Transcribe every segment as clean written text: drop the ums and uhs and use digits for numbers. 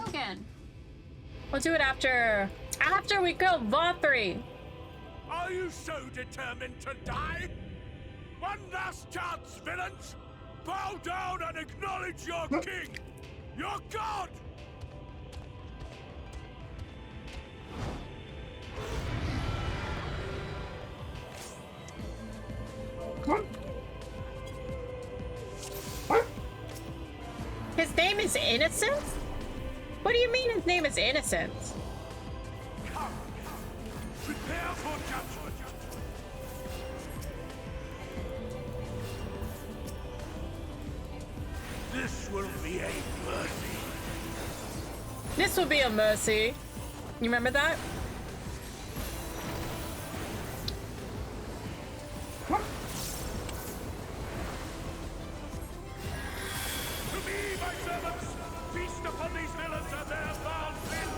Again. We'll do it after we kill Vothri. Are you so determined to die? One last chance, villains! Bow down and acknowledge your king! Your god! His name is Innocent? What do you mean his name is Innocent? Come, prepare for judgment. This will be a mercy. This will be a mercy. You remember that? To me, my servants, feast upon these villains and their foul sins.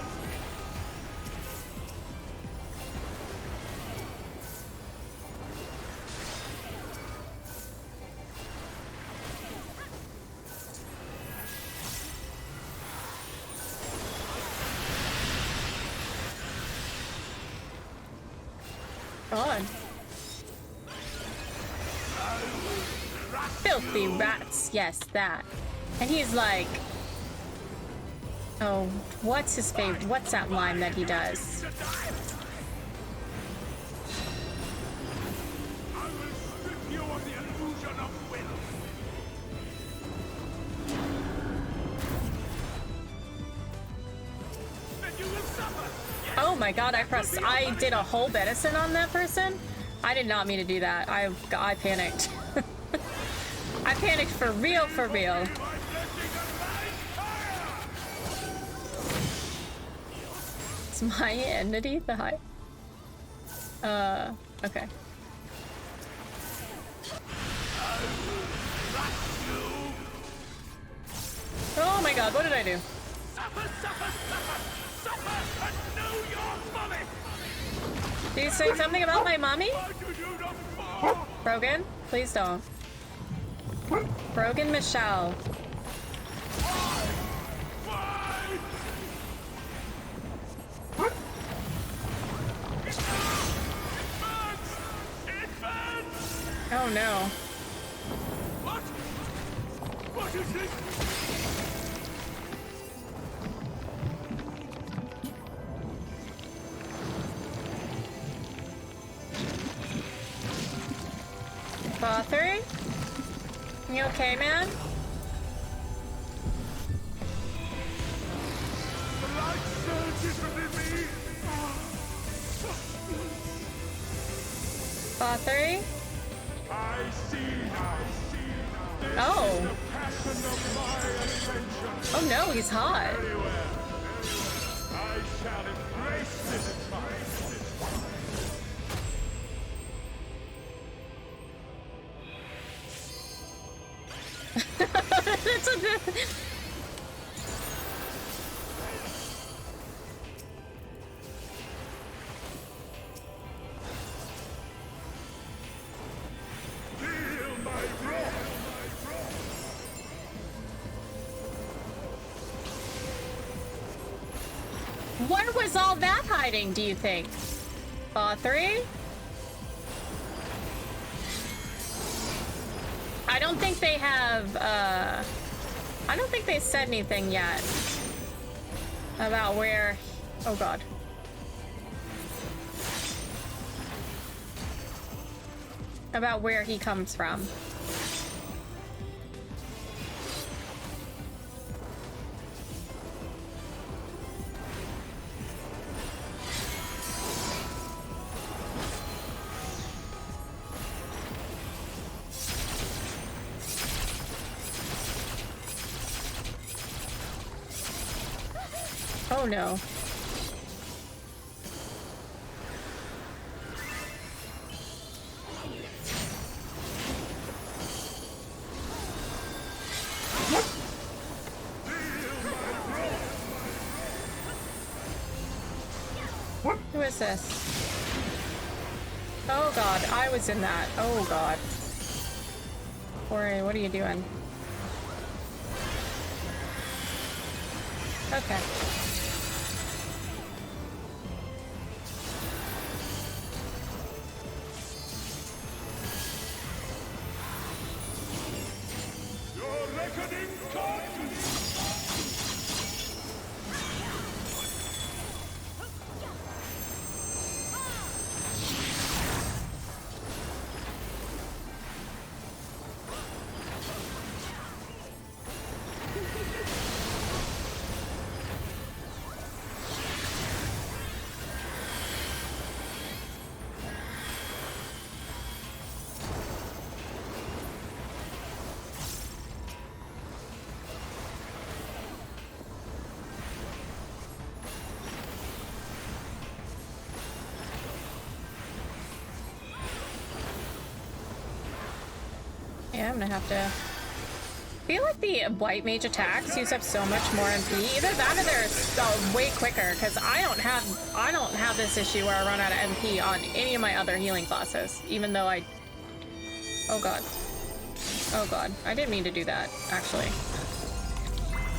On. Filthy rats, yes, that. And he's like, oh, what's his favorite? What's that line that he does? I will strip you of the illusion of will. Then you will suffer. Oh my god, I did a whole medicine on that person? I did not mean to do that. I panicked. I panicked for real, for real. It's my entity, the high. Okay. Oh my god, what did I do? Did you say something about my mommy? Brogan? Please don't. Brogan Michelle. Oh no. What is it? Vothri? You okay, man? The light surges within me. Vothri? I see now. This Oh. is the passion of my adventure. Oh no, he's hot. Everywhere. I shall embrace this fight. That's a Feel my wrath. Where was all that hiding, do you think? Vothri? I don't think they have, I don't think they said anything yet about where, oh god. About where he comes from. Oh no. Who is this? Oh god, I was in that. Oh god. Ori, what are you doing? Okay. Your reckoning comes! Yeah, I'm gonna have to... I feel like the white mage attacks use up so much more MP. Either that or they're way quicker, because I don't have this issue where I run out of MP on any of my other healing classes, even though I... Oh god. Oh god. I didn't mean to do that, actually.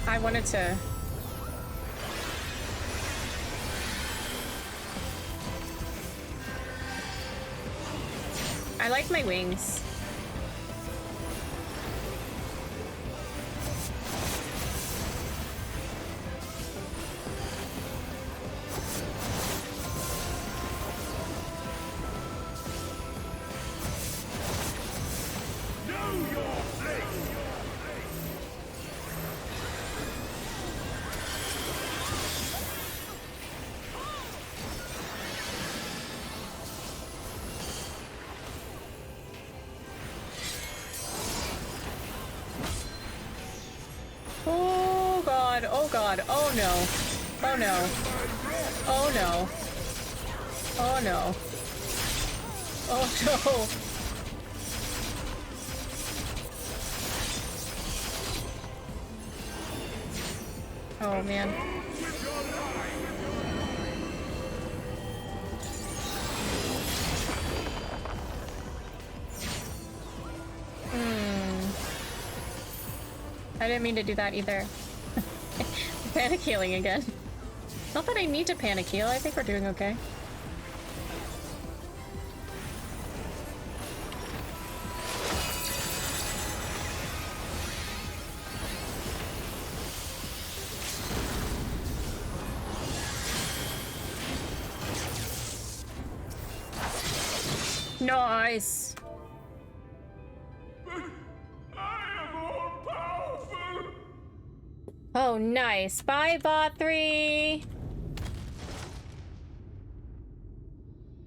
I wanted to... I like my wings. Oh god, oh no. Oh no. Oh no. Oh no. Oh no. Oh man. I didn't mean to do that either. Panic healing again. Not that I need to panic heal, I think we're doing okay. Nice! I am all powerful! Oh, nice. Bye, Bot 3!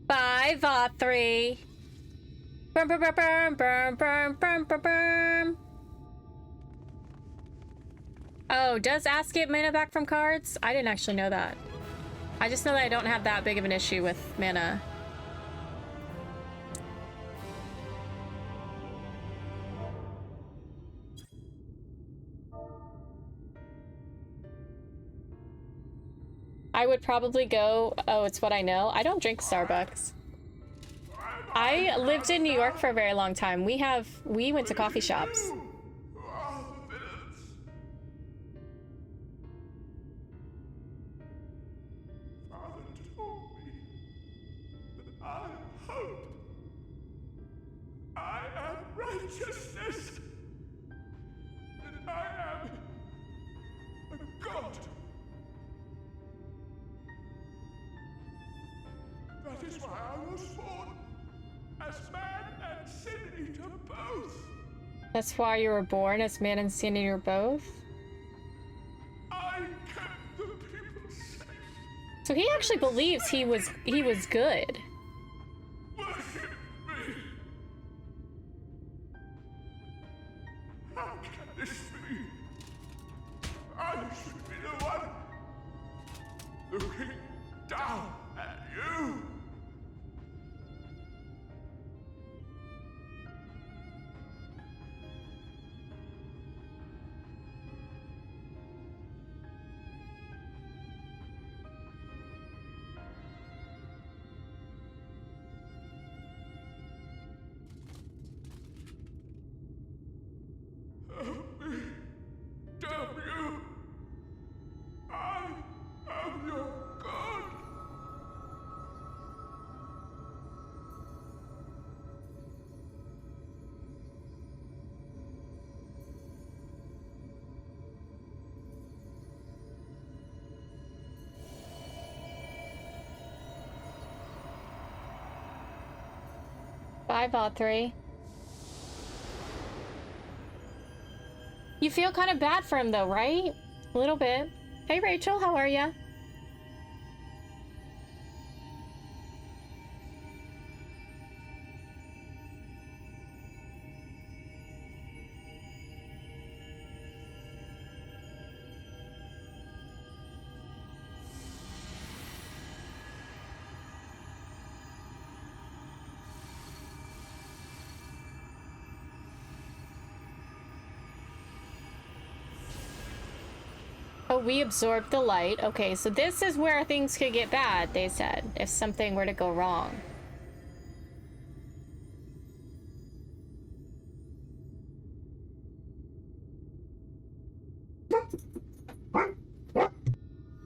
Bye, Bot 3! Burn, burn, burn, burn, burn, burn, burn, burn, burn. Oh, does Ask get mana back from cards? I didn't actually know that. I just know that I don't have that big of an issue with mana. I would probably go... Oh, it's what I know. I don't drink Starbucks. I lived in New York for a very long time. We went to coffee shops. Father told me that I am hope. I am righteousness. That I am a god. That is why I was born. As man and sin eater both. That's why you were born as man and sin eater both? I kept the people safe. So he actually believes he was good. Worship me. How can this be? I should be the one looking down at you. Bye, Bot3. You feel kind of bad for him though, right? A little bit. Hey Rachel, how are ya? Oh, we absorbed the light. Okay, so this is where things could get bad, they said, if something were to go wrong.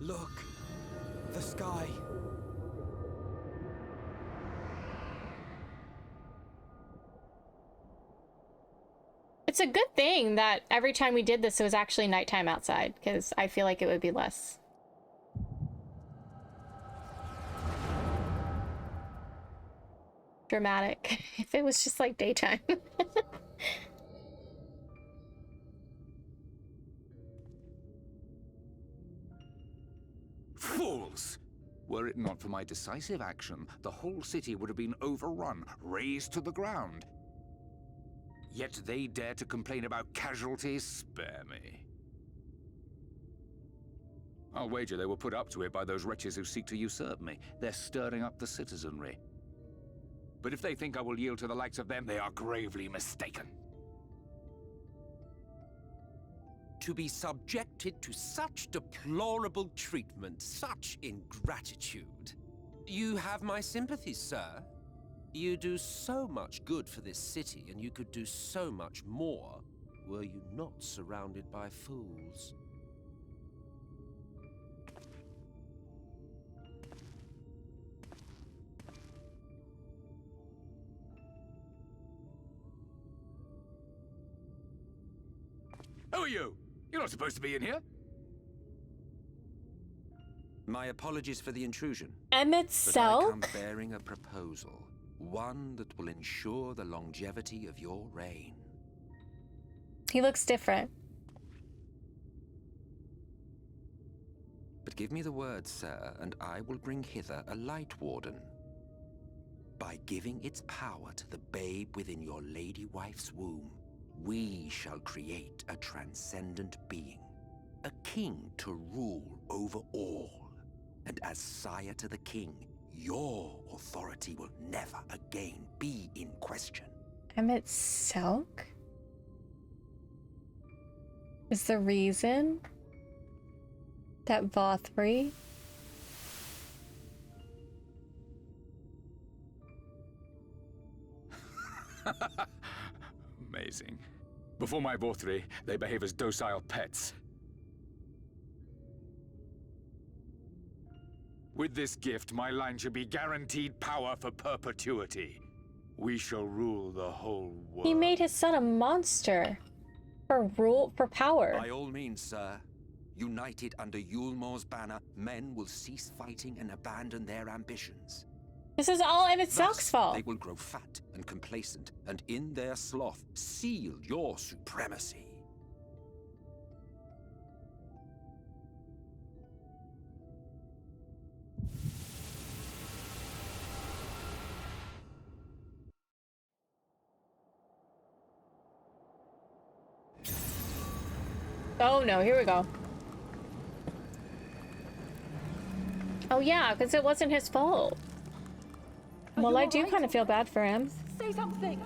Look, the sky. It's a good thing that every time we did this, it was actually nighttime outside, because I feel like it would be less. Dramatic. If it was just like daytime. Fools! Were it not for my decisive action, the whole city would have been overrun, razed to the ground. Yet they dare to complain about casualties? Spare me. I'll wager they were put up to it by those wretches who seek to usurp me. They're stirring up the citizenry. But if they think I will yield to the likes of them, they are gravely mistaken. To be subjected to such deplorable treatment, such ingratitude. You have my sympathies, sir. You do so much good for this city, and you could do so much more were you not surrounded by fools. Who are you? You're not supposed to be in here. My apologies for the intrusion. Emmett But I come Selk? bearing a proposal. One that will ensure the longevity of your reign. He looks different. But give me the word, sir, and I will bring hither a light warden. By giving its power to the babe within your lady wife's womb, we shall create a transcendent being, a king to rule over all. And as sire to the king, your authority will never again be in question. Emmett Selk? Is the reason that Vothri? Amazing. Before my Vothri, they behave as docile pets. With this gift, my line should be guaranteed power for perpetuity. We shall rule the whole world. He made his son a monster. For power. By all means, sir. United under Yulmor's banner, men will cease fighting and abandon their ambitions. This is all Emmett Selk's Thus, fault. they will grow fat and complacent, and in their sloth, seal your supremacy. Oh no, here we go. Oh yeah, because it wasn't his fault. Well, I do kind of feel bad for him. Say something!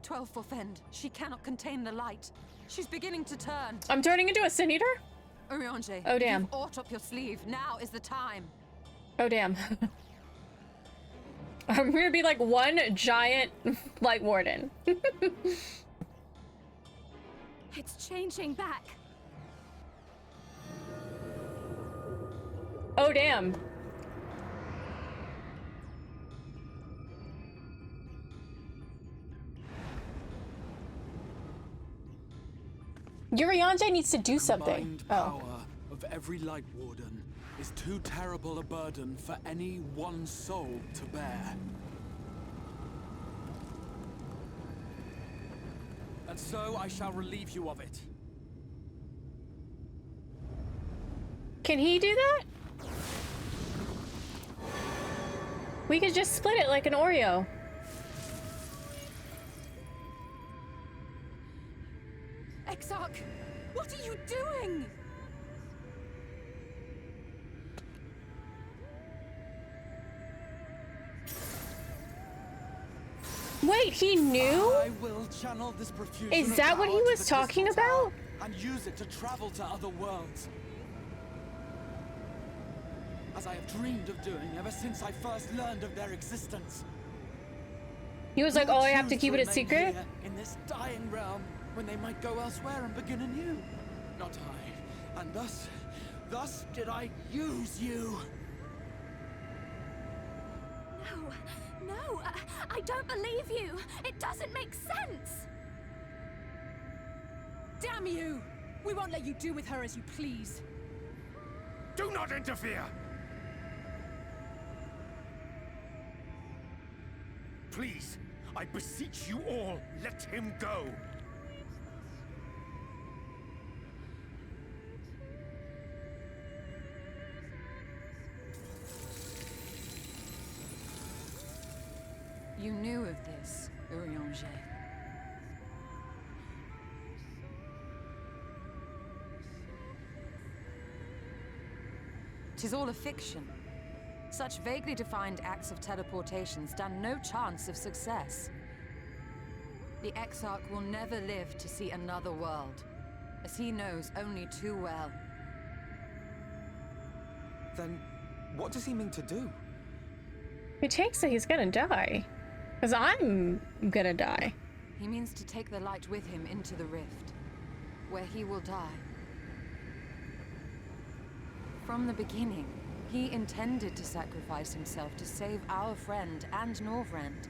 12 for Fend. She cannot contain the light. She's beginning to turn. I'm turning into a Sin Eater? Urianger, Oh, damn. you've aught up your sleeve. Now is the time. Oh damn. I'm gonna be like one giant light warden. It's changing back. Oh damn. Urianger needs to do something. Combined power of every light warden is too terrible a burden for any one soul to bear. And so I shall relieve you of it. Can he do that? We could just split it like an Oreo. Exarch, what are you doing? Wait, he knew? I will channel this profusion Is of that what he power to was the talking Crystal Tower about? and use it to travel to other worlds. As I have dreamed of doing ever since I first learned of their existence. He was like, Who oh, would I have to choose keep it a remain secret? here in this dying realm when they might go elsewhere and begin anew? Not I. And thus did I use you. No, I don't believe you. It doesn't make sense. Damn you! We won't let you do with her as you please. Do not interfere! Please, I beseech you all, let him go! You knew of this, Urianger. Tis all a fiction. Such vaguely defined acts of teleportation stand no chance of success. The Exarch will never live to see another world, as he knows only too well. Then, what does he mean to do? He takes it, he's gonna die. Because I'm gonna die. He means to take the light with him into the rift, where he will die. From the beginning, he intended to sacrifice himself to save our friend and Norvrend.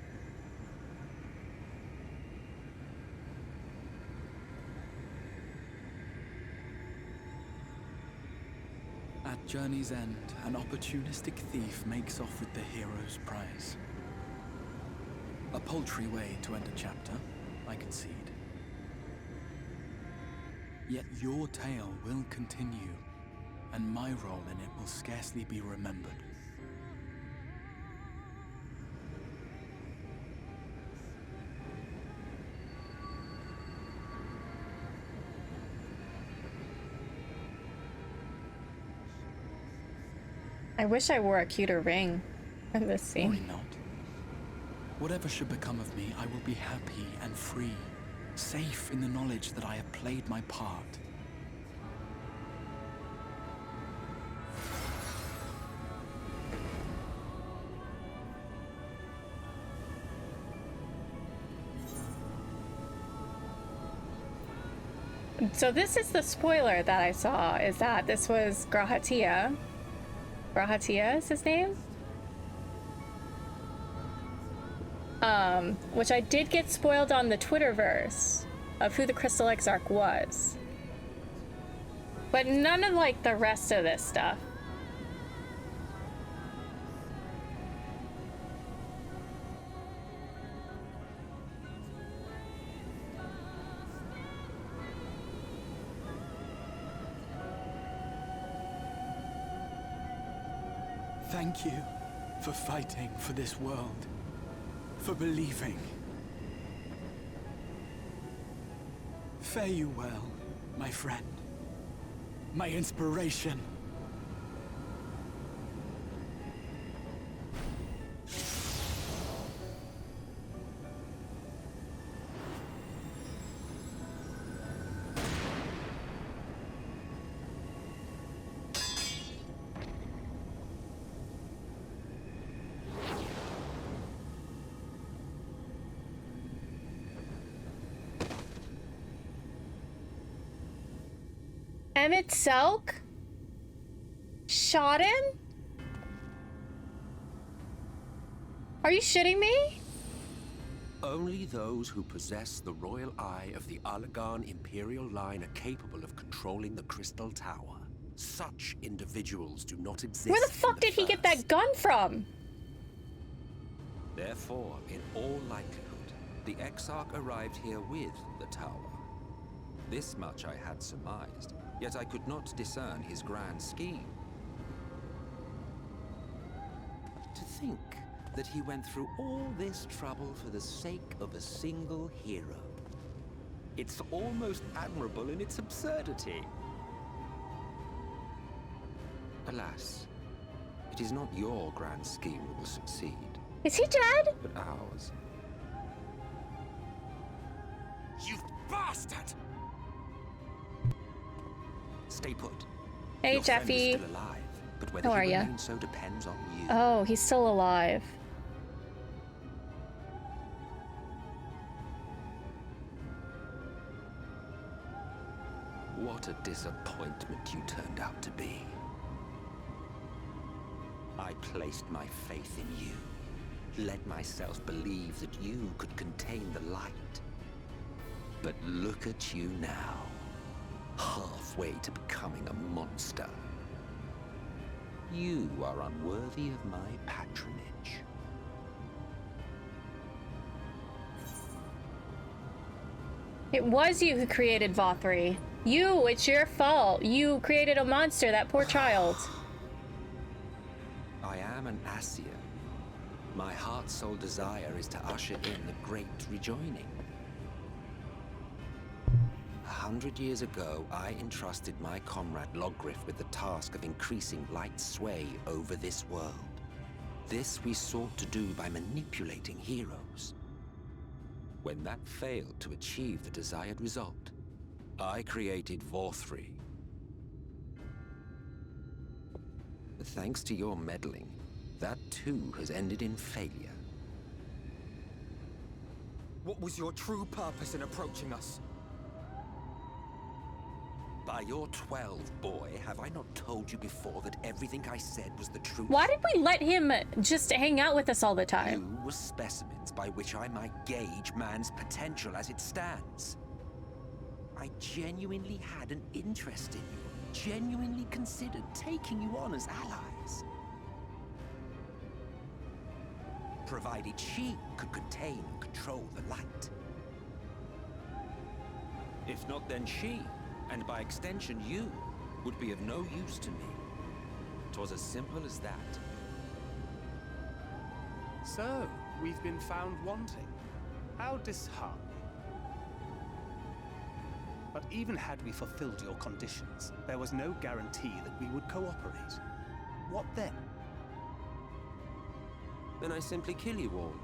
At journey's end, an opportunistic thief makes off with the hero's prize. A paltry way to end a chapter, I concede. Yet your tale will continue, and my role in it will scarcely be remembered. I wish I wore a cuter ring in this Worry scene. not. Whatever should become of me, I will be happy and free, safe in the knowledge that I have played my part. So this is the spoiler that I saw, is that this was Grahatia. Grahatia is his name? Which I did get spoiled on the Twitterverse of who the Crystal Exarch was. But none of, like, the rest of this stuff. Thank you for fighting for this world, for believing. Fare you well, my friend, my inspiration. Emmett Selk? Shot him? Are you shitting me? Only those who possess the royal eye of the Allagan Imperial line are capable of controlling the Crystal Tower. Such individuals do not exist. Where the fuck did he get that gun from? Therefore, in all likelihood, the Exarch arrived here with the tower. This much I had surmised, yet I could not discern his grand scheme. To think that he went through all this trouble for the sake of a single hero. It's almost admirable in its absurdity. Alas, it is not your grand scheme that will succeed, Is he dead? but ours. You bastard! Stay put. Hey, Your friend is Jeffy. still alive, but whether How are he ya? remains so depends on you. Oh, he's still alive. What a disappointment you turned out to be. I placed my faith in you, led myself believe that you could contain the light. But look at you now, halfway to becoming a monster. You are unworthy of my patronage. It was you who created Vothri. You, it's your fault. You created a monster, that poor child. I am an Asir. My heart's sole desire is to usher in the great rejoining. 100 years ago, I entrusted my comrade Logriff with the task of increasing light's sway over this world. This we sought to do by manipulating heroes. When that failed to achieve the desired result, I created Vothri. Thanks to your meddling, that too has ended in failure. What was your true purpose in approaching us? By your 12, boy, have I not told you before that everything I said was the truth? Why did we let him just hang out with us all the time? You were specimens by which I might gauge man's potential as it stands. I genuinely had an interest in you, genuinely considered taking you on as allies. Provided she could contain and control the light. If not, then she, and by extension you, would be of no use to me. 'Twas as simple as that. So, we've been found wanting. How disheartening. But even had we fulfilled your conditions, there was no guarantee that we would cooperate. What then? Then I simply kill you all.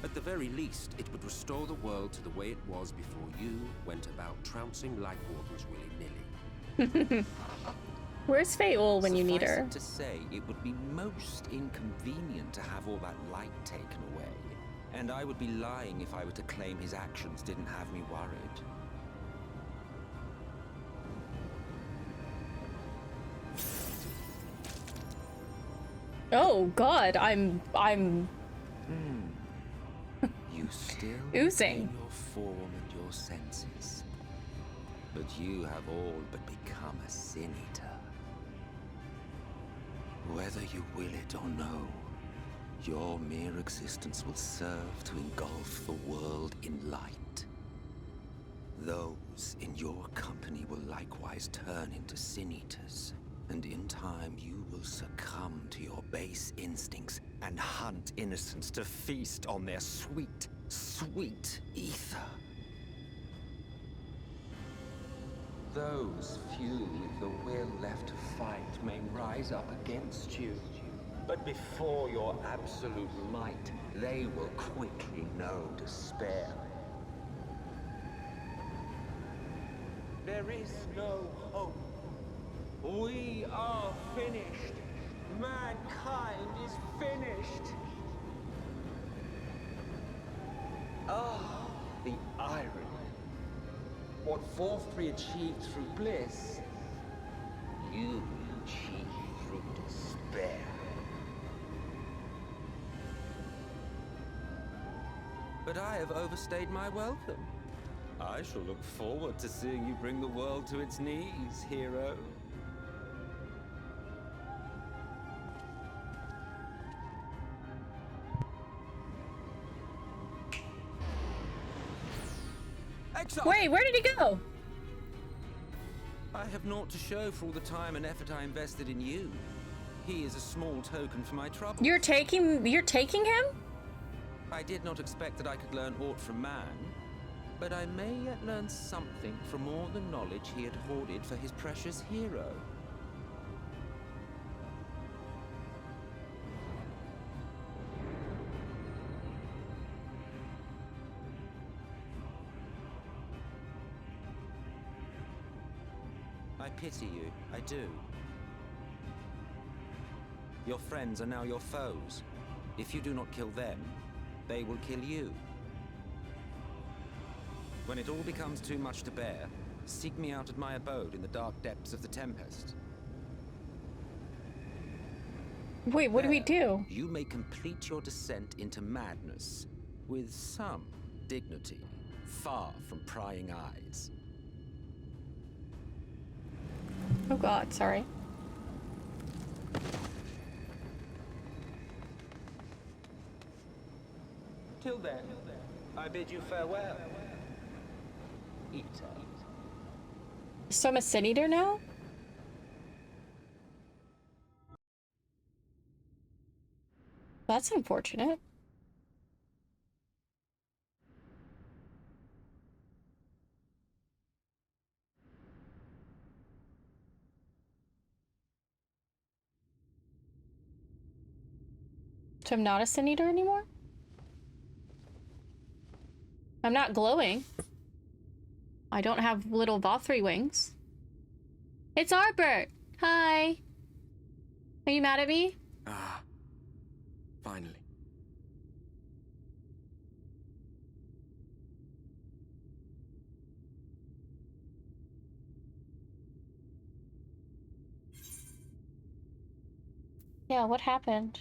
At the very least, it would restore the world to the way it was before you went about trouncing light wardens willy-nilly. Where's Fayeul when you need Suffice her? it to say, it would be most inconvenient to have all that light taken away. And I would be lying if I were to claim his actions didn't have me worried. Oh God, I'm You still Oozing. retain your form and your senses. But you have all but become a sin eater. Whether you will it or no, your mere existence will serve to engulf the world in light. Those in your company will likewise turn into sin eaters. And in time, you will succumb to your base instincts and hunt innocents to feast on their sweet, sweet ether. Those few with the will left to fight may rise up against you. But before your absolute might, they will quickly know despair. There is no hope. We are finished. Mankind is finished. Ah, the irony. What Vothri achieved through bliss, you achieved through despair. But I have overstayed my welcome. I shall look forward to seeing you bring the world to its knees, hero. Exarch! Wait, where did he go? I have naught to show for all the time and effort I invested in you. He is a small token for my trouble. You're taking him? I did not expect that I could learn aught from man, but I may yet learn something from all the knowledge he had hoarded for his precious hero. I pity you, I do. Your friends are now your foes. If you do not kill them, they will kill you. When it all becomes too much to bear, seek me out at my abode in the dark depths of the Tempest. Wait, what do we There, do? You may complete your descent into madness with some dignity, far from prying eyes. Oh god, sorry. Till then, I bid you farewell. Eater. So I'm a sin eater now? That's unfortunate. So I'm not a sin eater anymore? I'm not glowing. I don't have little Vothri wings. It's Arbert! Hi! Are you mad at me? Ah. Finally. Yeah, what happened?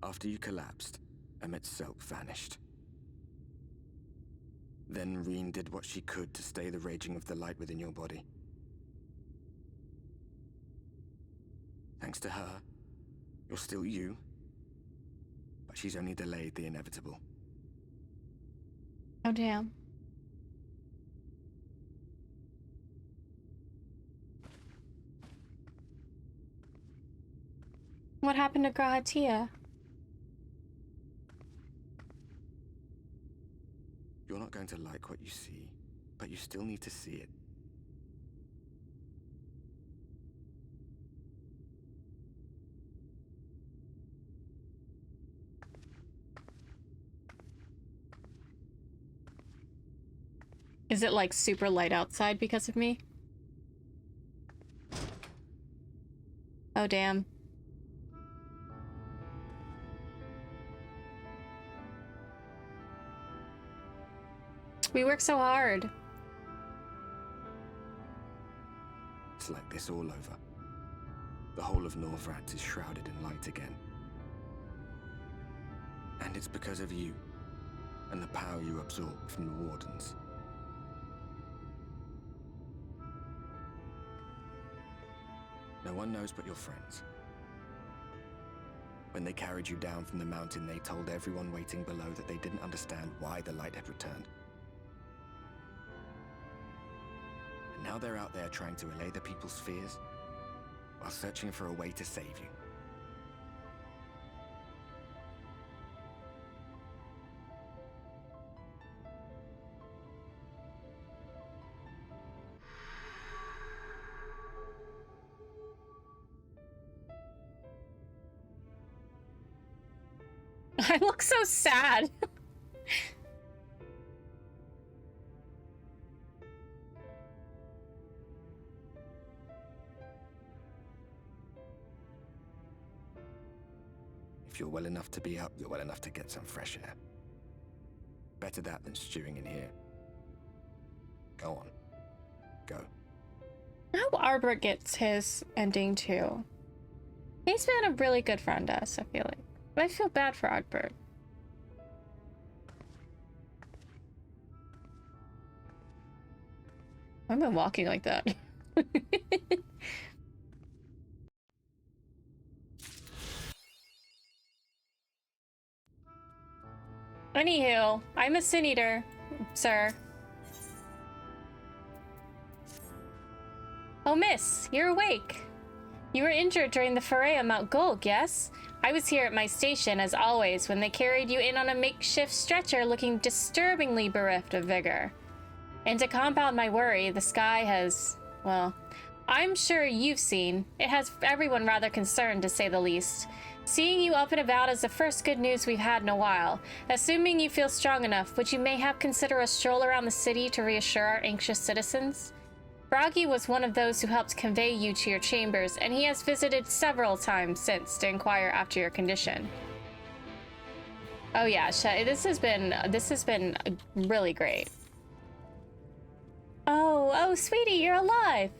After you collapsed, Emmet's self vanished. Then Reen did what she could to stay the raging of the light within your body. Thanks to her, you're still you, but she's only delayed the inevitable. Oh, damn. What happened to Grahatia? You're not going to like what you see, but you still need to see it. Is it like super light outside because of me? Oh, damn. We work so hard. It's like this all over. The whole of Norvrat is shrouded in light again. And it's because of you, and the power you absorbed from the Wardens. No one knows but your friends. When they carried you down from the mountain, they told everyone waiting below that they didn't understand why the light had returned. And now they're out there trying to allay the people's fears, while searching for a way to save you. I look so sad. If you're well enough to be up, you're well enough to get some fresh air. Better that than stewing in here. Go on. Go. I hope Arbert gets his ending too. He's been a really good friend to us, I feel like. But I feel bad for Arbert. Why am I walking like that? Anywho, I'm a sin eater, sir. Oh, miss, you're awake. You were injured during the foray on Mount Gulg, yes? I was here at my station, as always, when they carried you in on a makeshift stretcher looking disturbingly bereft of vigor. And to compound my worry, the sky has, well, I'm sure you've seen. It has everyone rather concerned, to say the least. Seeing you up and about is the first good news we've had in a while. Assuming you feel strong enough, would you mayhap consider a stroll around the city to reassure our anxious citizens? Bragi was one of those who helped convey you to your chambers, and he has visited several times since to inquire after your condition. Oh yeah, this has been really great. Oh, sweetie, you're alive!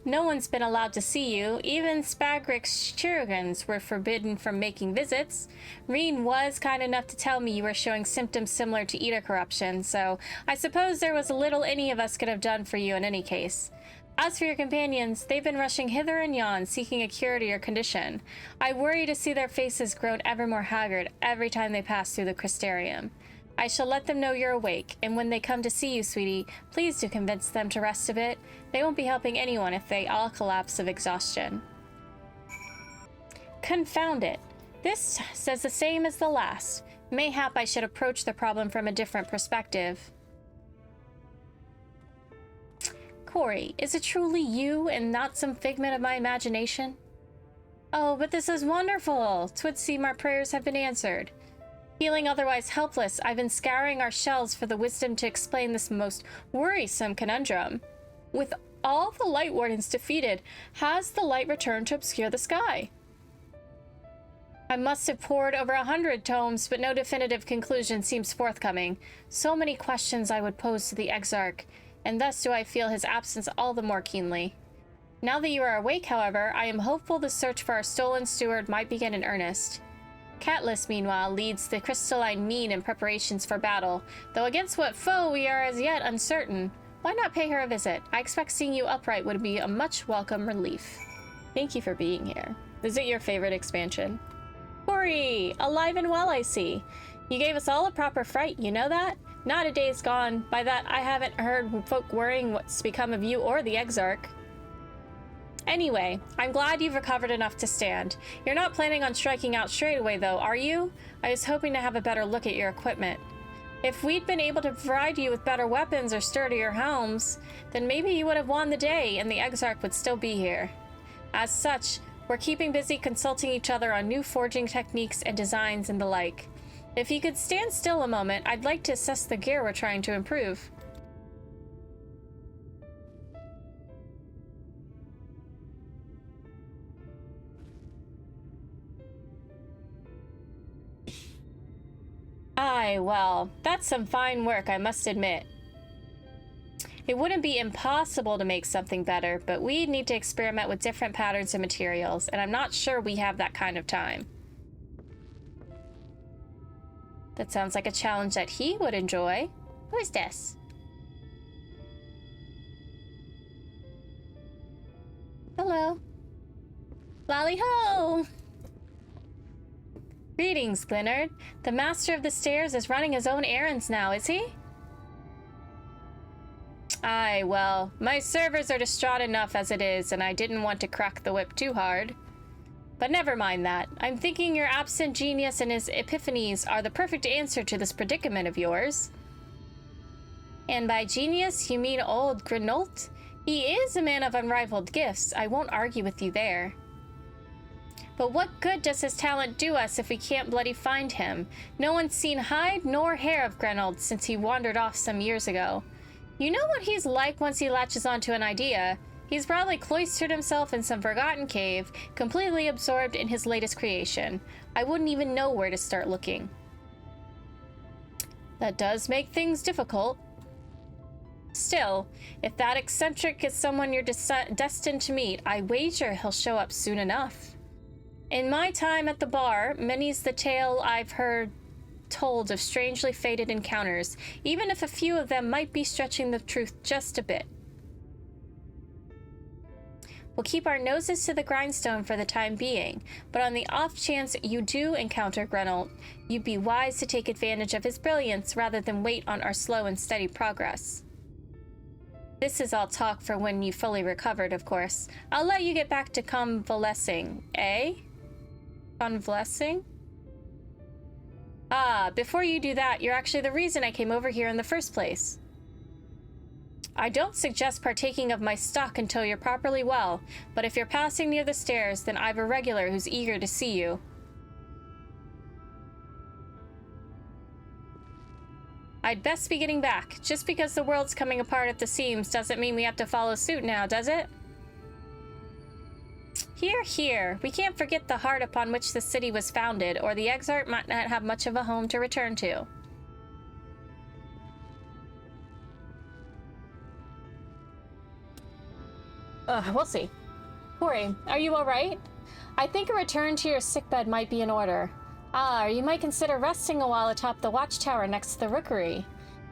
No one's been allowed to see you. Even Spagrik's Chirurgans were forbidden from making visits. Reen was kind enough to tell me you were showing symptoms similar to Eater corruption, so I suppose there was little any of us could have done for you in any case. As for your companions, they've been rushing hither and yon, seeking a cure to your condition. I worry to see their faces grown ever more haggard every time they pass through the Crystarium. I shall let them know you're awake, and when they come to see you, sweetie, please do convince them to rest a bit. They won't be helping anyone if they all collapse of exhaustion. Confound it. This says the same as the last. Mayhap I should approach the problem from a different perspective. Corey, is it truly you and not some figment of my imagination? Oh, but this is wonderful. 'Twould seem our prayers have been answered. Feeling otherwise helpless, I've been scouring our shelves for the wisdom to explain this most worrisome conundrum. With all the Light Wardens defeated, has the light returned to obscure the sky? I must have pored over 100 tomes, but no definitive conclusion seems forthcoming. So many questions I would pose to the Exarch, and thus do I feel his absence all the more keenly. Now that you are awake, however, I am hopeful the search for our stolen steward might begin in earnest. Catelys, meanwhile, leads the crystalline mean in preparations for battle, though against what foe we are as yet uncertain. Why not pay her a visit? I expect seeing you upright would be a much welcome relief. Thank you for being here. Is it your favorite expansion? Corey! Alive and well, I see. You gave us all a proper fright, you know that? Not a day's gone. By that, I haven't heard folk worrying what's become of you or the Exarch. Anyway, I'm glad you've recovered enough to stand. You're not planning on striking out straight away, though, are you? I was hoping to have a better look at your equipment. If we'd been able to provide you with better weapons or sturdier helms, then maybe you would have won the day and the Exarch would still be here. As such, we're keeping busy consulting each other on new forging techniques and designs and the like. If you could stand still a moment, I'd like to assess the gear we're trying to improve. Aye, well, that's some fine work, I must admit. It wouldn't be impossible to make something better, but we'd need to experiment with different patterns and materials, and I'm not sure we have that kind of time. That sounds like a challenge that he would enjoy. Who is this? Hello. Lally-ho! Greetings, Glinard. The Master of the Stairs is running his own errands now, is he? Aye, well, my servers are distraught enough as it is, and I didn't want to crack the whip too hard. But never mind that. I'm thinking your absent genius and his epiphanies are the perfect answer to this predicament of yours. And by genius, you mean old Grenolt? He is a man of unrivaled gifts. I won't argue with you there. But what good does his talent do us if we can't bloody find him? No one's seen hide nor hair of Grenold since he wandered off some years ago. You know what he's like once he latches onto an idea. He's probably cloistered himself in some forgotten cave, completely absorbed in his latest creation. I wouldn't even know where to start looking. That does make things difficult. Still, if that eccentric is someone you're destined to meet, I wager he'll show up soon enough. In my time at the bar, many's the tale I've heard told of strangely fated encounters, even if a few of them might be stretching the truth just a bit. We'll keep our noses to the grindstone for the time being, but on the off chance you do encounter Grenold, you'd be wise to take advantage of his brilliance rather than wait on our slow and steady progress. This is all talk for when you fully recovered, of course. I'll let you get back to convalescing, eh? Convalescing? Ah, before you do that, you're actually the reason I came over here in the first place. I don't suggest partaking of my stock until you're properly well, but if you're passing near the stairs, then I've a regular who's eager to see you. I'd best be getting back. Just because the world's coming apart at the seams doesn't mean we have to follow suit now, does it? Here, here. We can't forget the heart upon which the city was founded, or the Exarch might not have much of a home to return to. We'll see. Corey, are you alright? I think a return to your sickbed might be in order. Ah, or you might consider resting a while atop the watchtower next to the rookery.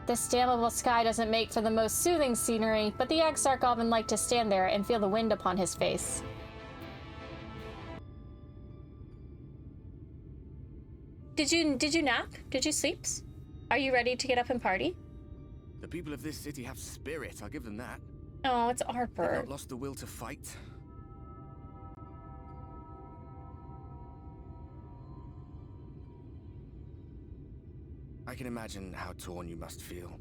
This damnable sky doesn't make for the most soothing scenery, but the Exarch often like to stand there and feel the wind upon his face. Did you nap? Did you sleep? Are you ready to get up and party? The people of this city have spirit, I'll give them that. Oh, it's They've Harper. not lost the will to fight. I can imagine how torn you must feel,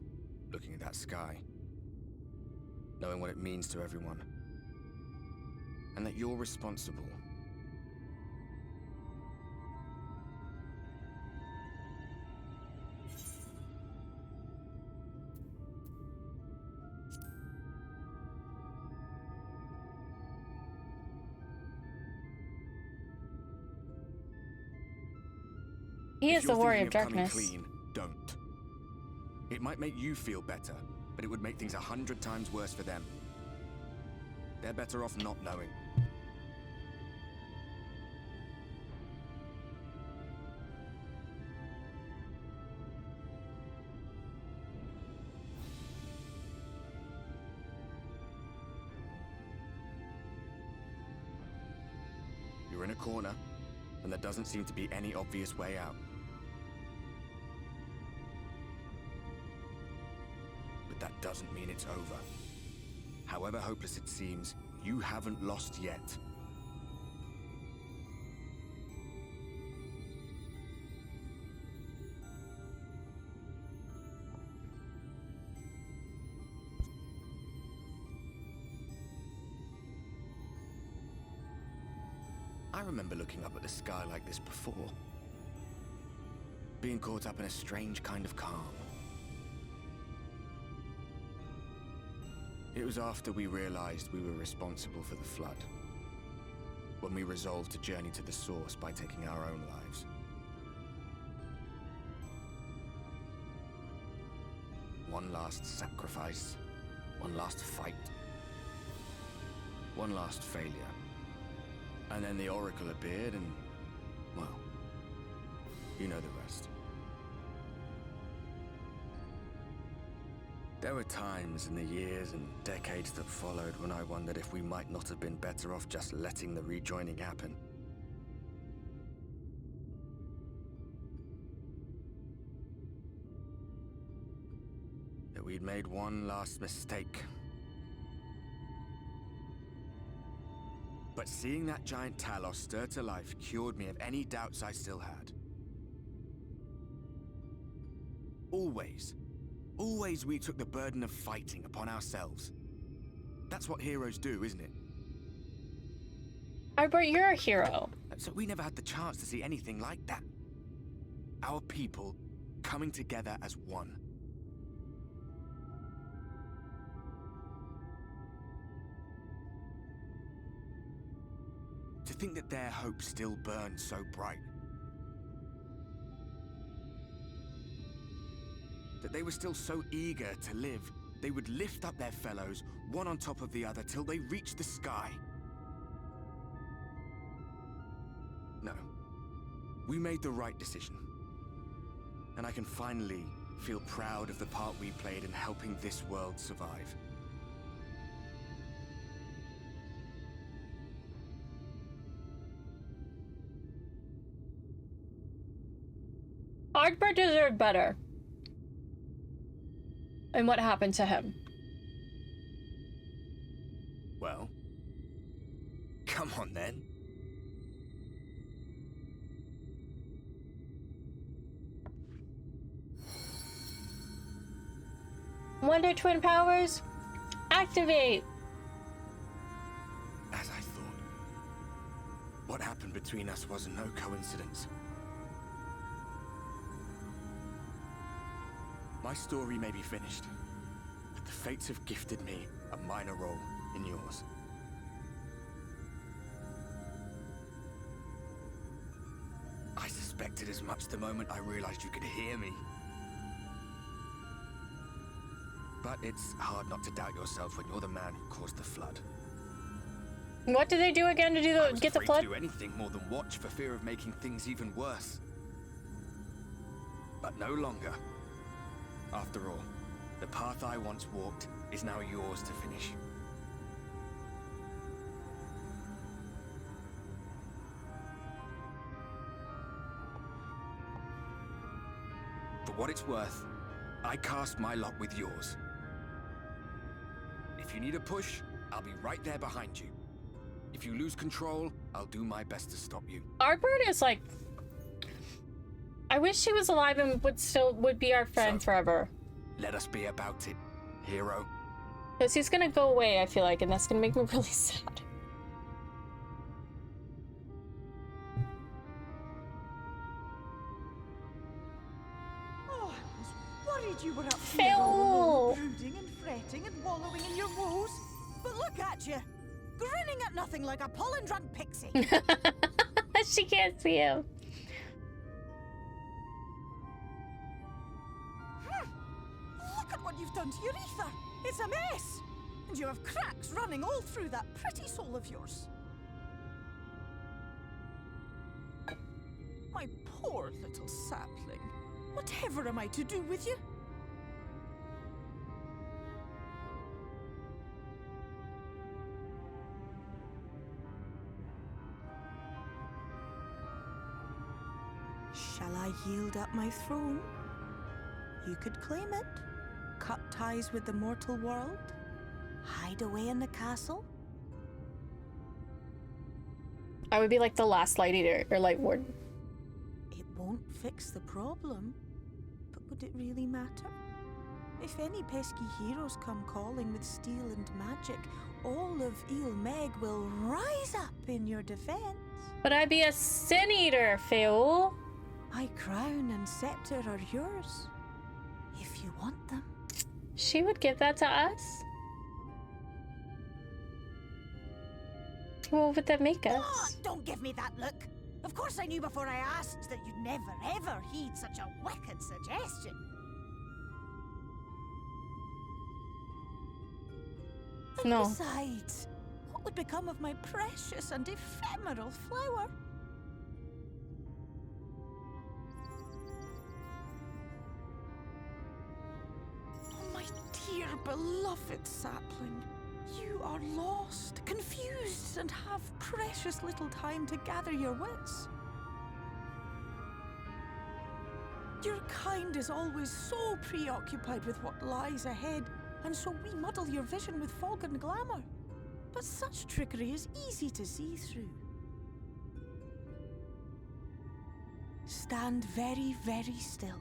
looking at that sky, knowing what it means to everyone, and that you're responsible. He is If the you're warrior thinking of darkness. coming clean, don't. It might make you feel better, but it would make things 100 times worse for them. They're better off not knowing. You're in a corner, and there doesn't seem to be any obvious way out. But that doesn't mean it's over. However hopeless it seems, you haven't lost yet. I remember looking up at the sky like this before. Being caught up in a strange kind of calm. It was after we realized we were responsible for the flood. When we resolved to journey to the source by taking our own lives. One last sacrifice. One last fight. One last failure. And then the Oracle appeared and, well, you know the rest. There were times in the years and decades that followed when I wondered if we might not have been better off just letting the rejoining happen. That we'd made one last mistake. But seeing that giant Talos stir to life cured me of any doubts I still had. Always we took the burden of fighting upon ourselves. That's what heroes do, isn't it? Albert, you're a hero. So we never had the chance to see anything like that. Our people coming together as one. To think that their hope still burns so bright. That they were still so eager to live, they would lift up their fellows, one on top of the other, till they reached the sky. No. We made the right decision. And I can finally feel proud of the part we played in helping this world survive. Thur deserved better. And what happened to him? Well, come on then. Wonder Twin powers? Activate! As I thought. What happened between us was no coincidence. My story may be finished, but the fates have gifted me a minor role in yours. I suspected as much the moment I realized you could hear me. But it's hard not to doubt yourself when you're the man who caused the flood. What did they do again to do I was get the afraid flood? to do anything more than watch for fear of making things even worse. But no longer. After all, the path I once walked is now yours to finish. For what it's worth, I cast my lot with yours. If you need a push, I'll be right there behind you. If you lose control, I'll do my best to stop you. Arbird is like... I wish she was alive and would be our friend So, forever. Let us be about it, hero. Because he's gonna go away, I feel like, and that's gonna make me really sad. Oh, I was worried you were up Phil! here all alone, brooding and fretting and wallowing in your woes. But look at you, grinning at nothing like a pollen-drunk pixie. She can't see him. Look at what you've done to your ether. It's a mess. And you have cracks running all through that pretty soul of yours. My poor little sapling. Whatever am I to do with you? Shall I yield up my throne? You could claim it, cut ties with the mortal world, hide away in the castle. I would be like the last light eater, or light warden. It won't fix the problem, but would it really matter? If any pesky heroes come calling with steel and magic, all of Il Meg will rise up in your defense. But I'd be a sin eater, Phil. My crown and scepter are yours, if you want them. She would give that to us? What would that make us? Oh, don't give me that look. Of course I knew before I asked that you'd never ever heed such a wicked suggestion. And No. besides, what would become of my precious and ephemeral flower? Oh, my dear beloved sapling. You are lost, confused, and have precious little time to gather your wits. Your kind is always so preoccupied with what lies ahead, and so we muddle your vision with fog and glamour. But such trickery is easy to see through. Stand very, very still.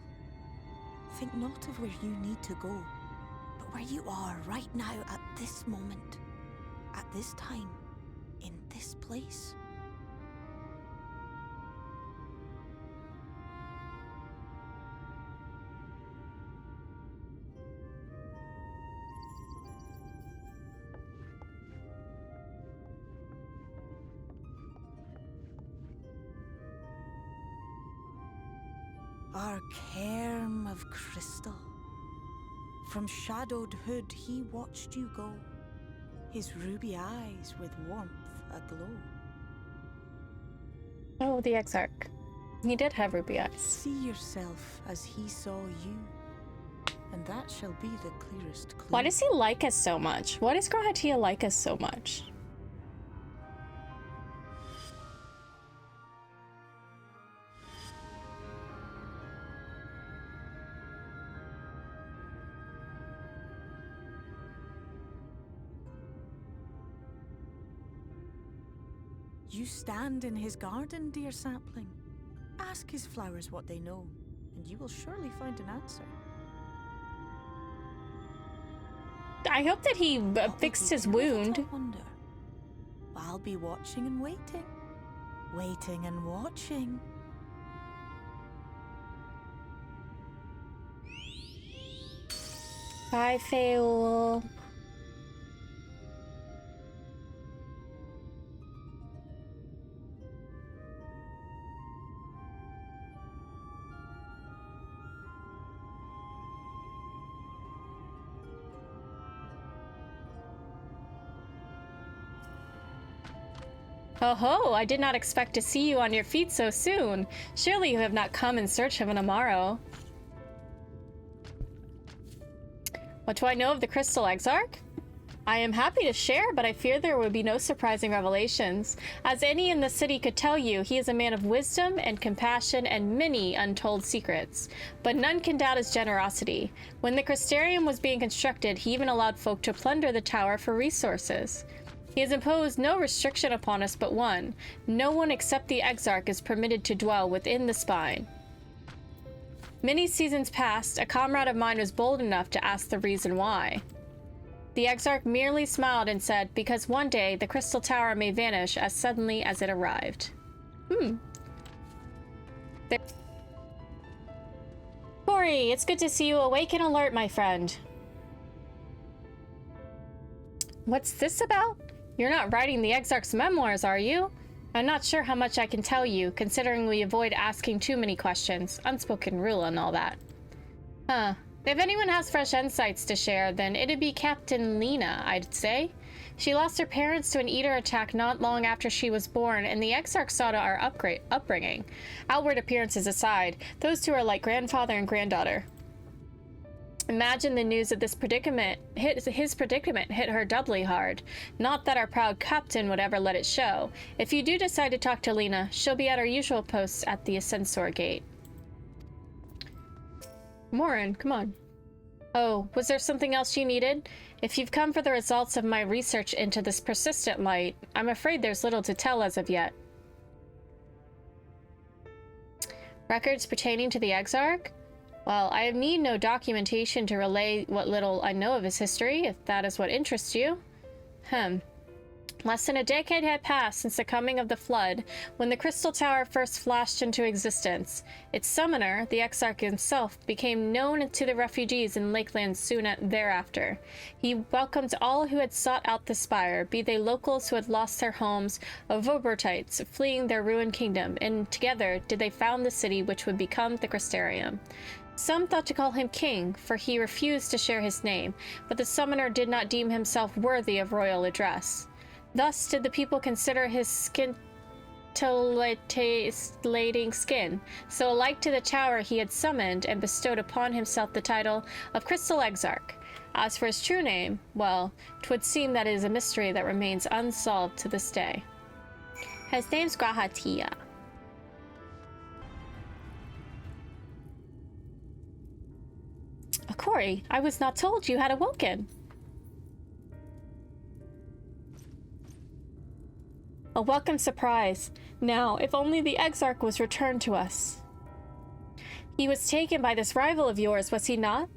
Think not of where you need to go, but where you are right now at this moment, at this time, in this place. Our cairn of crystal. From shadowed hood he watched you go, his ruby eyes with warmth aglow. Oh, the Exarch. He did have ruby eyes. See yourself as he saw you, and that shall be the clearest clue. Why does he like us so much? Why does Grahatia like us so much? You stand in his garden, dear sapling. Ask his flowers what they know, and you will surely find an answer. I hope that he What would fixed you his do with it, wound. I wonder? I'll be watching and waiting. Waiting and watching. Bye, Feul. Oh ho, I did not expect to see you on your feet so soon. Surely you have not come in search of an Amaro. What do I know of the Crystal Exarch? I am happy to share, but I fear there would be no surprising revelations. As any in the city could tell you, he is a man of wisdom and compassion and many untold secrets. But none can doubt his generosity. When the Crystarium was being constructed, he even allowed folk to plunder the tower for resources. He has imposed no restriction upon us but one. No one except the Exarch is permitted to dwell within the spine. Many seasons past, a comrade of mine was bold enough to ask the reason why. The Exarch merely smiled and said, because one day the Crystal Tower may vanish as suddenly as it arrived. Corey, it's good to see you awake and alert, my friend. What's this about? You're not writing the Exarch's memoirs, are you? I'm not sure how much I can tell you, considering we avoid asking too many questions. Unspoken rule and all that. Huh. If anyone has fresh insights to share, then it'd be Captain Lena, I'd say. She lost her parents to an eater attack not long after she was born, and the Exarch saw to our upbringing. Outward appearances aside, those two are like grandfather and granddaughter. Imagine the news of his predicament hit her doubly hard. Not that our proud captain would ever let it show. If you do decide to talk to Lena, she'll be at her usual post at the Ascensor Gate. Morin, come on. Oh, was there something else you needed? If you've come for the results of my research into this persistent light, I'm afraid there's little to tell as of yet. Records pertaining to the Exarch? Well, I need no documentation to relay what little I know of his history, if that is what interests you. Less than a decade had passed since the coming of the Flood, when the Crystal Tower first flashed into existence. Its summoner, the Exarch himself, became known to the refugees in Lakeland soon thereafter. He welcomed all who had sought out the spire, be they locals who had lost their homes, or Vobertites fleeing their ruined kingdom, and together did they found the city which would become the Crystarium. Some thought to call him king, for he refused to share his name, but the summoner did not deem himself worthy of royal address. Thus did the people consider his scintillating skin, so alike to the tower he had summoned and bestowed upon himself the title of Crystal Exarch. As for his true name, well, 'twould seem that it is a mystery that remains unsolved to this day. His name's Grahatia. Corey, I was not told you had awoken. A welcome surprise. Now, if only the Exarch was returned to us. He was taken by this rival of yours, was he not?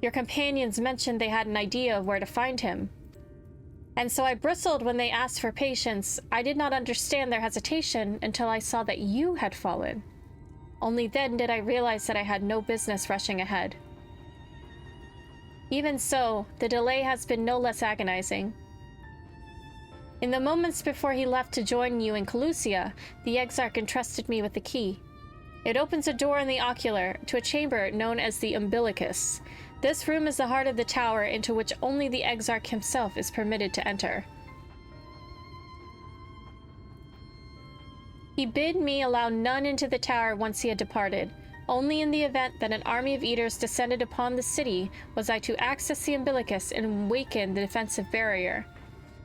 Your companions mentioned they had an idea of where to find him. And so I bristled when they asked for patience. I did not understand their hesitation until I saw that you had fallen. Only then did I realize that I had no business rushing ahead. Even so, the delay has been no less agonizing. In the moments before he left to join you in Calusia, the Exarch entrusted me with the key. It opens a door in the ocular to a chamber known as the Umbilicus. This room is the heart of the tower into which only the Exarch himself is permitted to enter. He bid me allow none into the tower once he had departed. Only in the event that an army of eaters descended upon the city was I to access the Umbilicus and awaken the defensive barrier.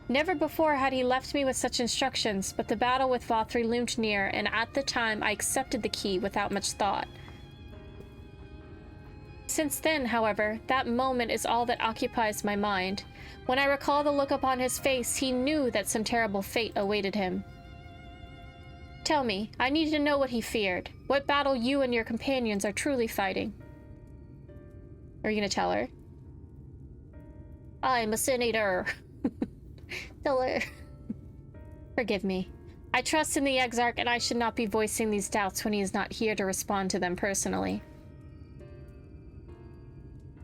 Never before had he left me with such instructions, but the battle with Vothri loomed near, and at the time I accepted the key without much thought. Since then, however, that moment is all that occupies my mind. When I recall the look upon his face, he knew that some terrible fate awaited him. Tell me, I need to know what he feared. What battle you and your companions are truly fighting. Are you gonna tell her? I'm a senator. Tell her. Forgive me. I trust in the Exarch, and I should not be voicing these doubts when he is not here to respond to them personally.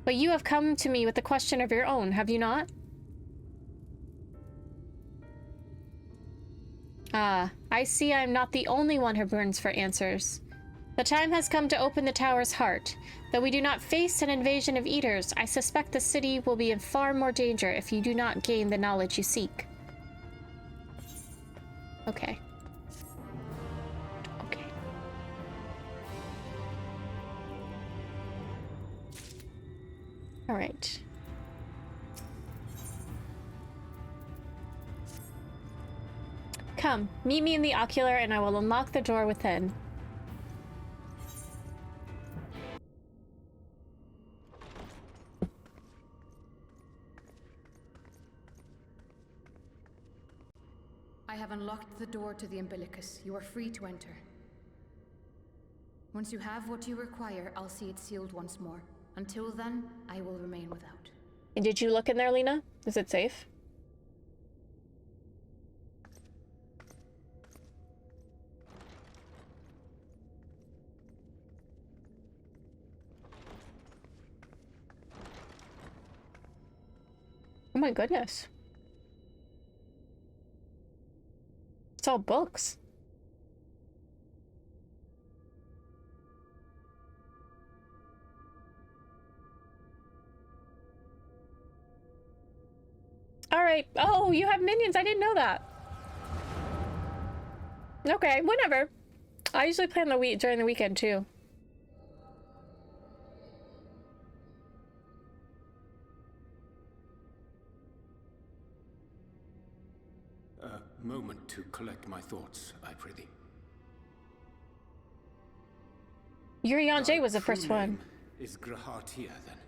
But you have come to me with a question of your own, have you not? Ah, I see I am not the only one who burns for answers. The time has come to open the tower's heart. Though we do not face an invasion of eaters, I suspect the city will be in far more danger if you do not gain the knowledge you seek. Okay. Okay. All right. Come, meet me in the ocular and I will unlock the door within. I have unlocked the door to the umbilicus. You are free to enter. Once you have what you require, I'll see it sealed once more. Until then, I will remain without. And did you look in there, Lena? Is it safe? Oh my goodness. It's all books. All right. Oh, you have minions. I didn't know that. Okay, whenever. I usually play on the during the weekend too. A moment to collect my thoughts, I prithee. Urianger was the Thy true first one. name is Grahatia, then.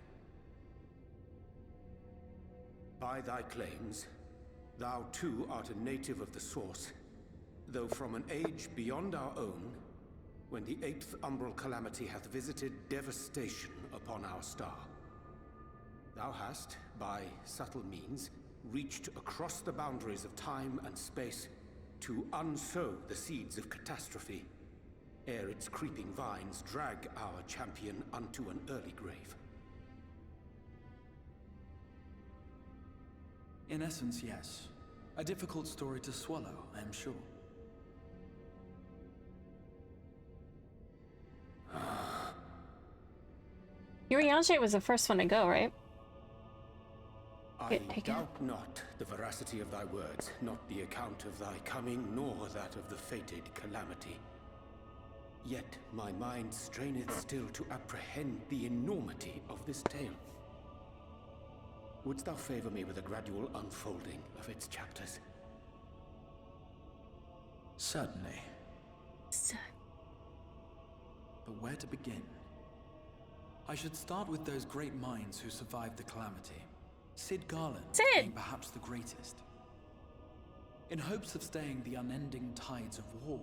By thy claims, thou too art a native of the Source, though from an age beyond our own, when the 8th umbral calamity hath visited devastation upon our star. Thou hast, by subtle means, reached across the boundaries of time and space to unsow the seeds of catastrophe, ere its creeping vines drag our champion unto an early grave. In essence, yes. A difficult story to swallow, I am sure. Urianger was the first one to go, right? I doubt not the veracity of thy words, not the account of thy coming, nor that of the fated calamity. Yet my mind straineth still to apprehend the enormity of this tale. Wouldst thou favor me with a gradual unfolding of its chapters? Certainly. But where to begin? I should start with those great minds who survived the calamity. Cid Garland being perhaps the greatest. In hopes of staying the unending tides of war,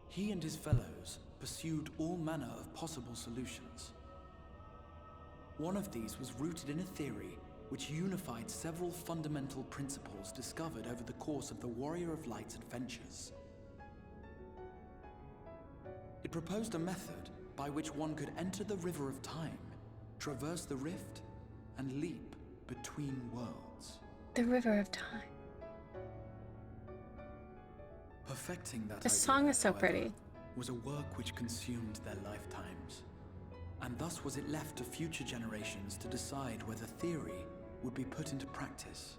he and his fellows pursued all manner of possible solutions. One of these was rooted in a theory which unified several fundamental principles discovered over the course of the Warrior of Light's adventures. It proposed a method by which one could enter the River of Time, traverse the rift, and leap between worlds. The River of Time. Perfecting that The idea, song is so however, pretty. was a work which consumed their lifetimes. And thus was it left to future generations to decide whether theory would be put into practice.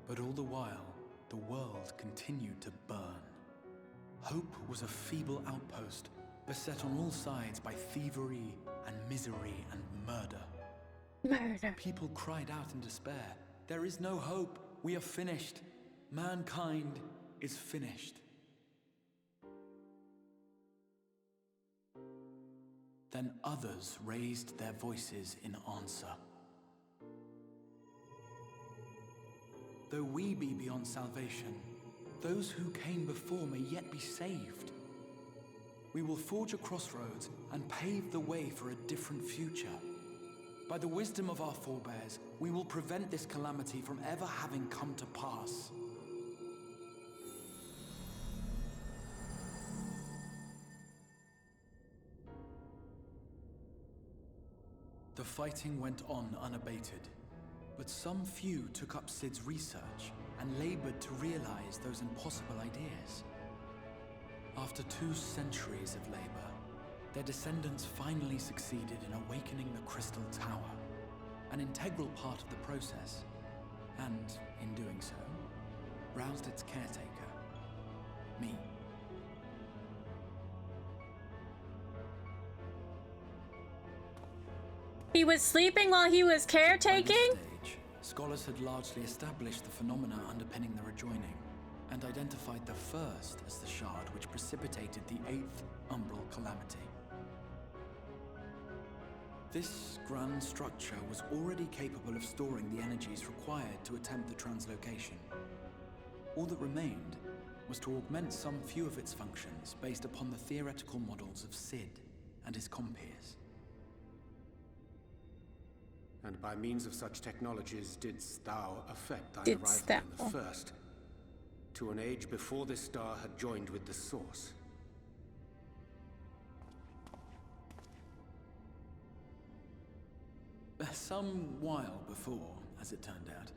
But all the while, the world continued to burn. Hope was a feeble outpost, beset on all sides by thievery and misery and murder. Murder. People cried out in despair. There is no hope. We are finished. Mankind is finished. Then others raised their voices in answer. though we be beyond salvation, those who came before may yet be saved. We will forge a crossroads and pave the way for a different future. By the wisdom of our forebears, we will prevent this calamity from ever having come to pass. The fighting went on unabated, but some few took up Cid's research and labored to realize those impossible ideas. After 2 centuries of labor, their descendants finally succeeded in awakening the Crystal Tower, an integral part of the process, and, in doing so, roused its caretaker, me. He was sleeping while he was caretaking? By this stage, scholars had largely established the phenomena underpinning the rejoining, and identified the first as the shard which precipitated the 8th Umbral Calamity. This grand structure was already capable of storing the energies required to attempt the translocation. All that remained was to augment some few of its functions based upon the theoretical models of Cid and his compeers. And by means of such technologies didst thou affect thine arrival in the first, to an age before this star had joined with the source. Some while before, as it turned out.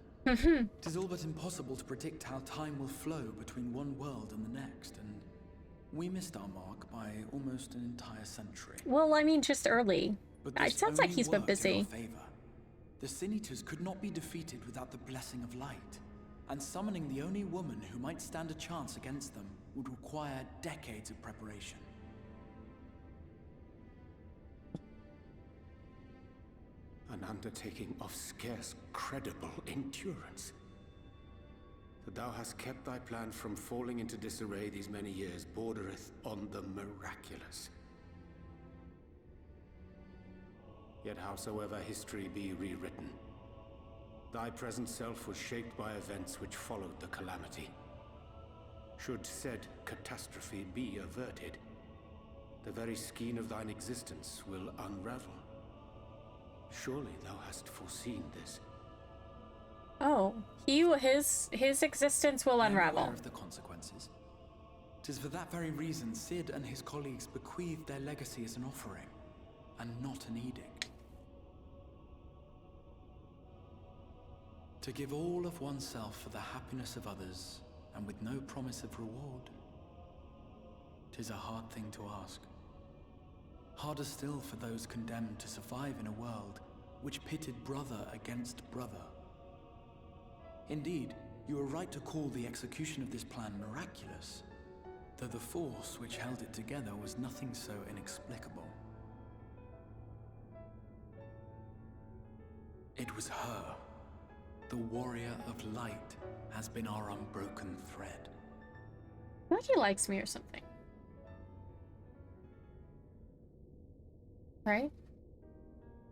It is all but impossible to predict how time will flow between one world and the next, and we missed our mark by almost an entire century. Well, I mean, just early. It sounds like he's been busy. The Sin Eaters could not be defeated without the blessing of light, and summoning the only woman who might stand a chance against them would require decades of preparation. An undertaking of scarce credible endurance. That thou hast kept thy plan from falling into disarray these many years bordereth on the miraculous. Yet howsoever history be rewritten, thy present self was shaped by events which followed the calamity. Should said catastrophe be averted, the very skein of thine existence will unravel. Surely thou hast foreseen this. Oh, his existence will unravel. I am aware of the consequences. 'Tis for that very reason Cid and his colleagues bequeathed their legacy as an offering, and not an edict. To give all of oneself for the happiness of others, and with no promise of reward. 'Tis a hard thing to ask. Harder still for those condemned to survive in a world which pitted brother against brother. Indeed, you are right to call the execution of this plan miraculous, though the force which held it together was nothing so inexplicable. It was her. The warrior of light has been our unbroken thread. Maybe he likes me or something. Right?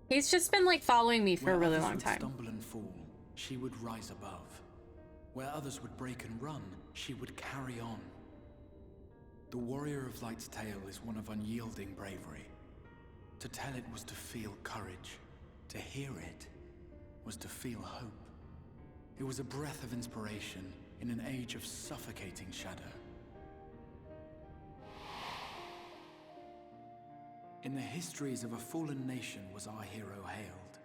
He's just been like following me for a really long time. Where others would stumble and fall, she would rise above. Where others would break and run, she would carry on. The warrior of light's tale is one of unyielding bravery. To tell it was to feel courage. To hear it was to feel hope. It was a breath of inspiration in an age of suffocating shadow. In the histories of a fallen nation was our hero hailed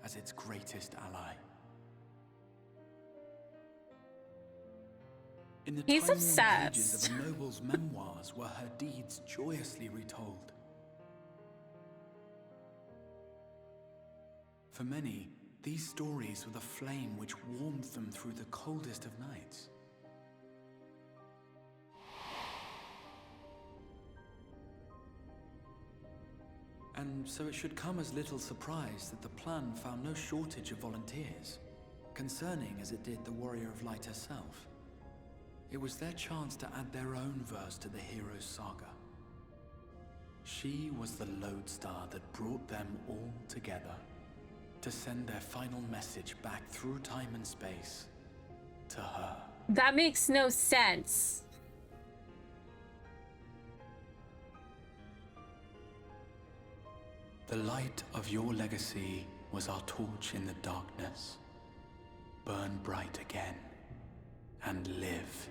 as its greatest ally. In the He's time-worn obsessed. pages of a noble's memoirs were her deeds joyously retold. For many, these stories were the flame which warmed them through the coldest of nights. And so it should come as little surprise that the plan found no shortage of volunteers, concerning as it did the Warrior of Light herself. It was their chance to add their own verse to the hero's saga. She was the lodestar that brought them all together, to send their final message back through time and space, to her. That makes no sense. The light of your legacy was our torch in the darkness. Burn bright again and live.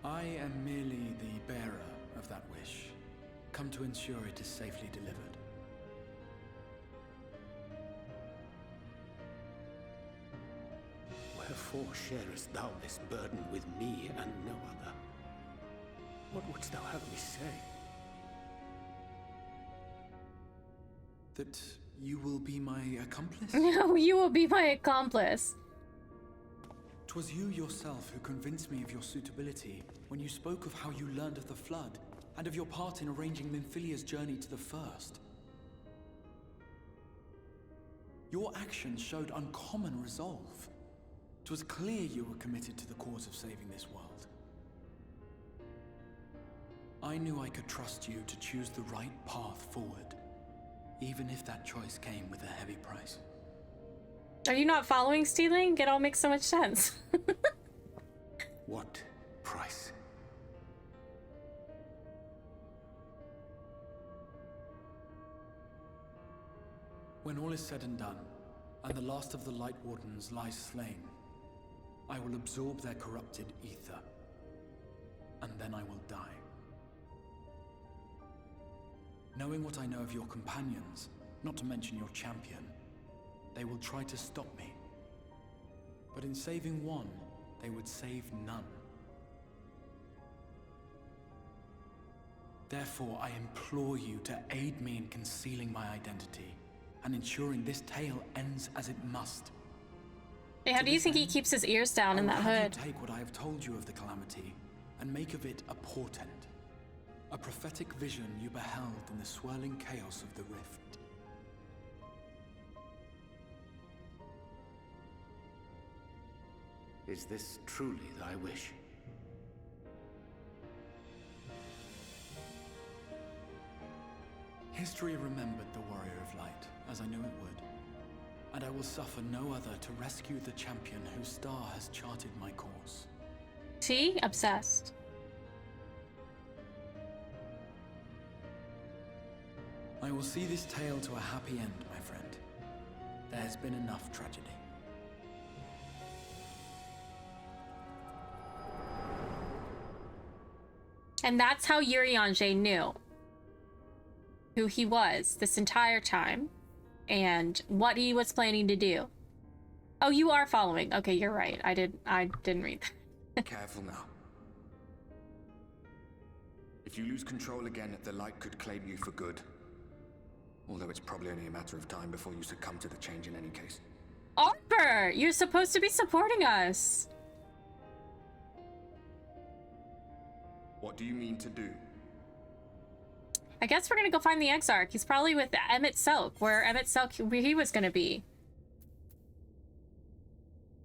I am merely the bearer of that wish, come to ensure it is safely delivered. Wherefore sharest thou this burden with me and no other? What wouldst thou have me say? That you will be my accomplice? No, you will be my accomplice. 'Twas you yourself who convinced me of your suitability when you spoke of how you learned of the Flood and of your part in arranging Minfilia's journey to the First. Your actions showed uncommon resolve. 'Twas clear you were committed to the cause of saving this world. I knew I could trust you to choose the right path forward, even if that choice came with a heavy price. Are you not following, Stealing? It all makes so much sense. What price? When all is said and done, and the last of the Light Wardens lies slain, I will absorb their corrupted ether, and then I will die. Knowing what I know of your companions, not to mention your champion, they will try to stop me. But in saving one, they would save none. Therefore, I implore you to aid me in concealing my identity and ensuring this tale ends as it must. Hey, how do you think he keeps his ears down in that hood? Take what I have told you of the Calamity and make of it a portent, a prophetic vision you beheld in the swirling chaos of the Rift. Is this truly thy wish? History remembered the Warrior of Light, as I knew it would. And I will suffer no other to rescue the champion whose star has charted my course. See? Obsessed. I will see this tale to a happy end, my friend. There has been enough tragedy. And that's how Urianger knew who he was this entire time and what he was planning to do. Oh, you are following. Okay, you're right. I didn't read that. Careful now. If you lose control again, the Light could claim you for good. Although it's probably only a matter of time before you succumb to the change in any case. Arbor, you're supposed to be supporting us. What do you mean to do? I guess we're gonna go find the Exarch. He's probably with Emmett Selk, where he was gonna be.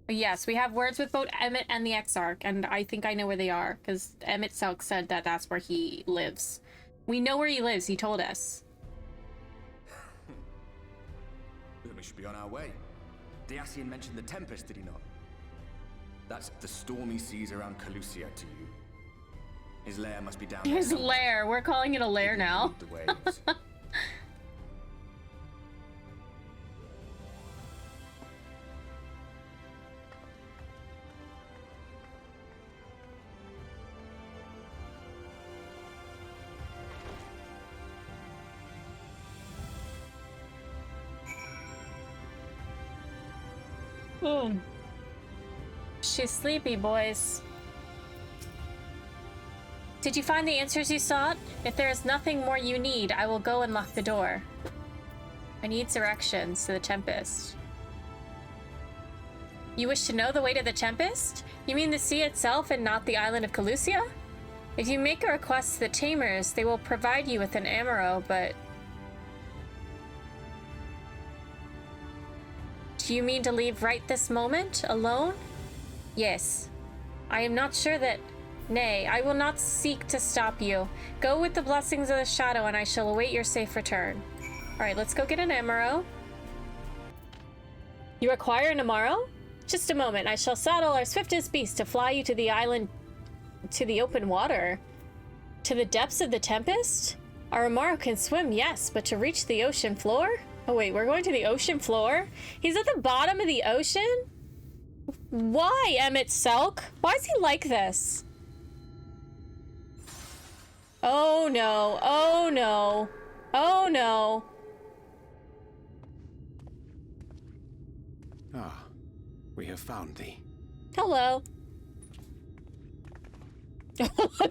But yes, we have words with both Emmett and the Exarch, and I think I know where they are, because Emmett Selk said that that's where he lives. We know where he lives, he told us. We should be on our way. Dacian mentioned the Tempest, did he not? That's the stormy seas around Calusia to you. His lair must be down there. His lair. We're calling it a lair now. The waves. She's sleepy, boys. Did you find the answers you sought? If there is nothing more you need, I will go and lock the door. I need directions to the Tempest. You wish to know the way to the Tempest? You mean the sea itself and not the island of Calusia? If you make a request to the Tamers, they will provide you with an amaro, but... Do you mean to leave right this moment, alone? Yes. I am not sure that Nay, I will not seek to stop you. Go with the blessings of the shadow, and I shall await your safe return. Alright, let's go get an Emerald. You require an Amaro? Just a moment. I shall saddle our swiftest beast to fly you to the island, to the open water. To the depths of the tempest? Our Amaro can swim, yes, but to reach the ocean floor? Oh wait, we're going to the ocean floor? He's at the bottom of the ocean? Why, Emmett Selk? Why is he like this? Oh no, oh no, oh no. Ah, we have found thee. Hello.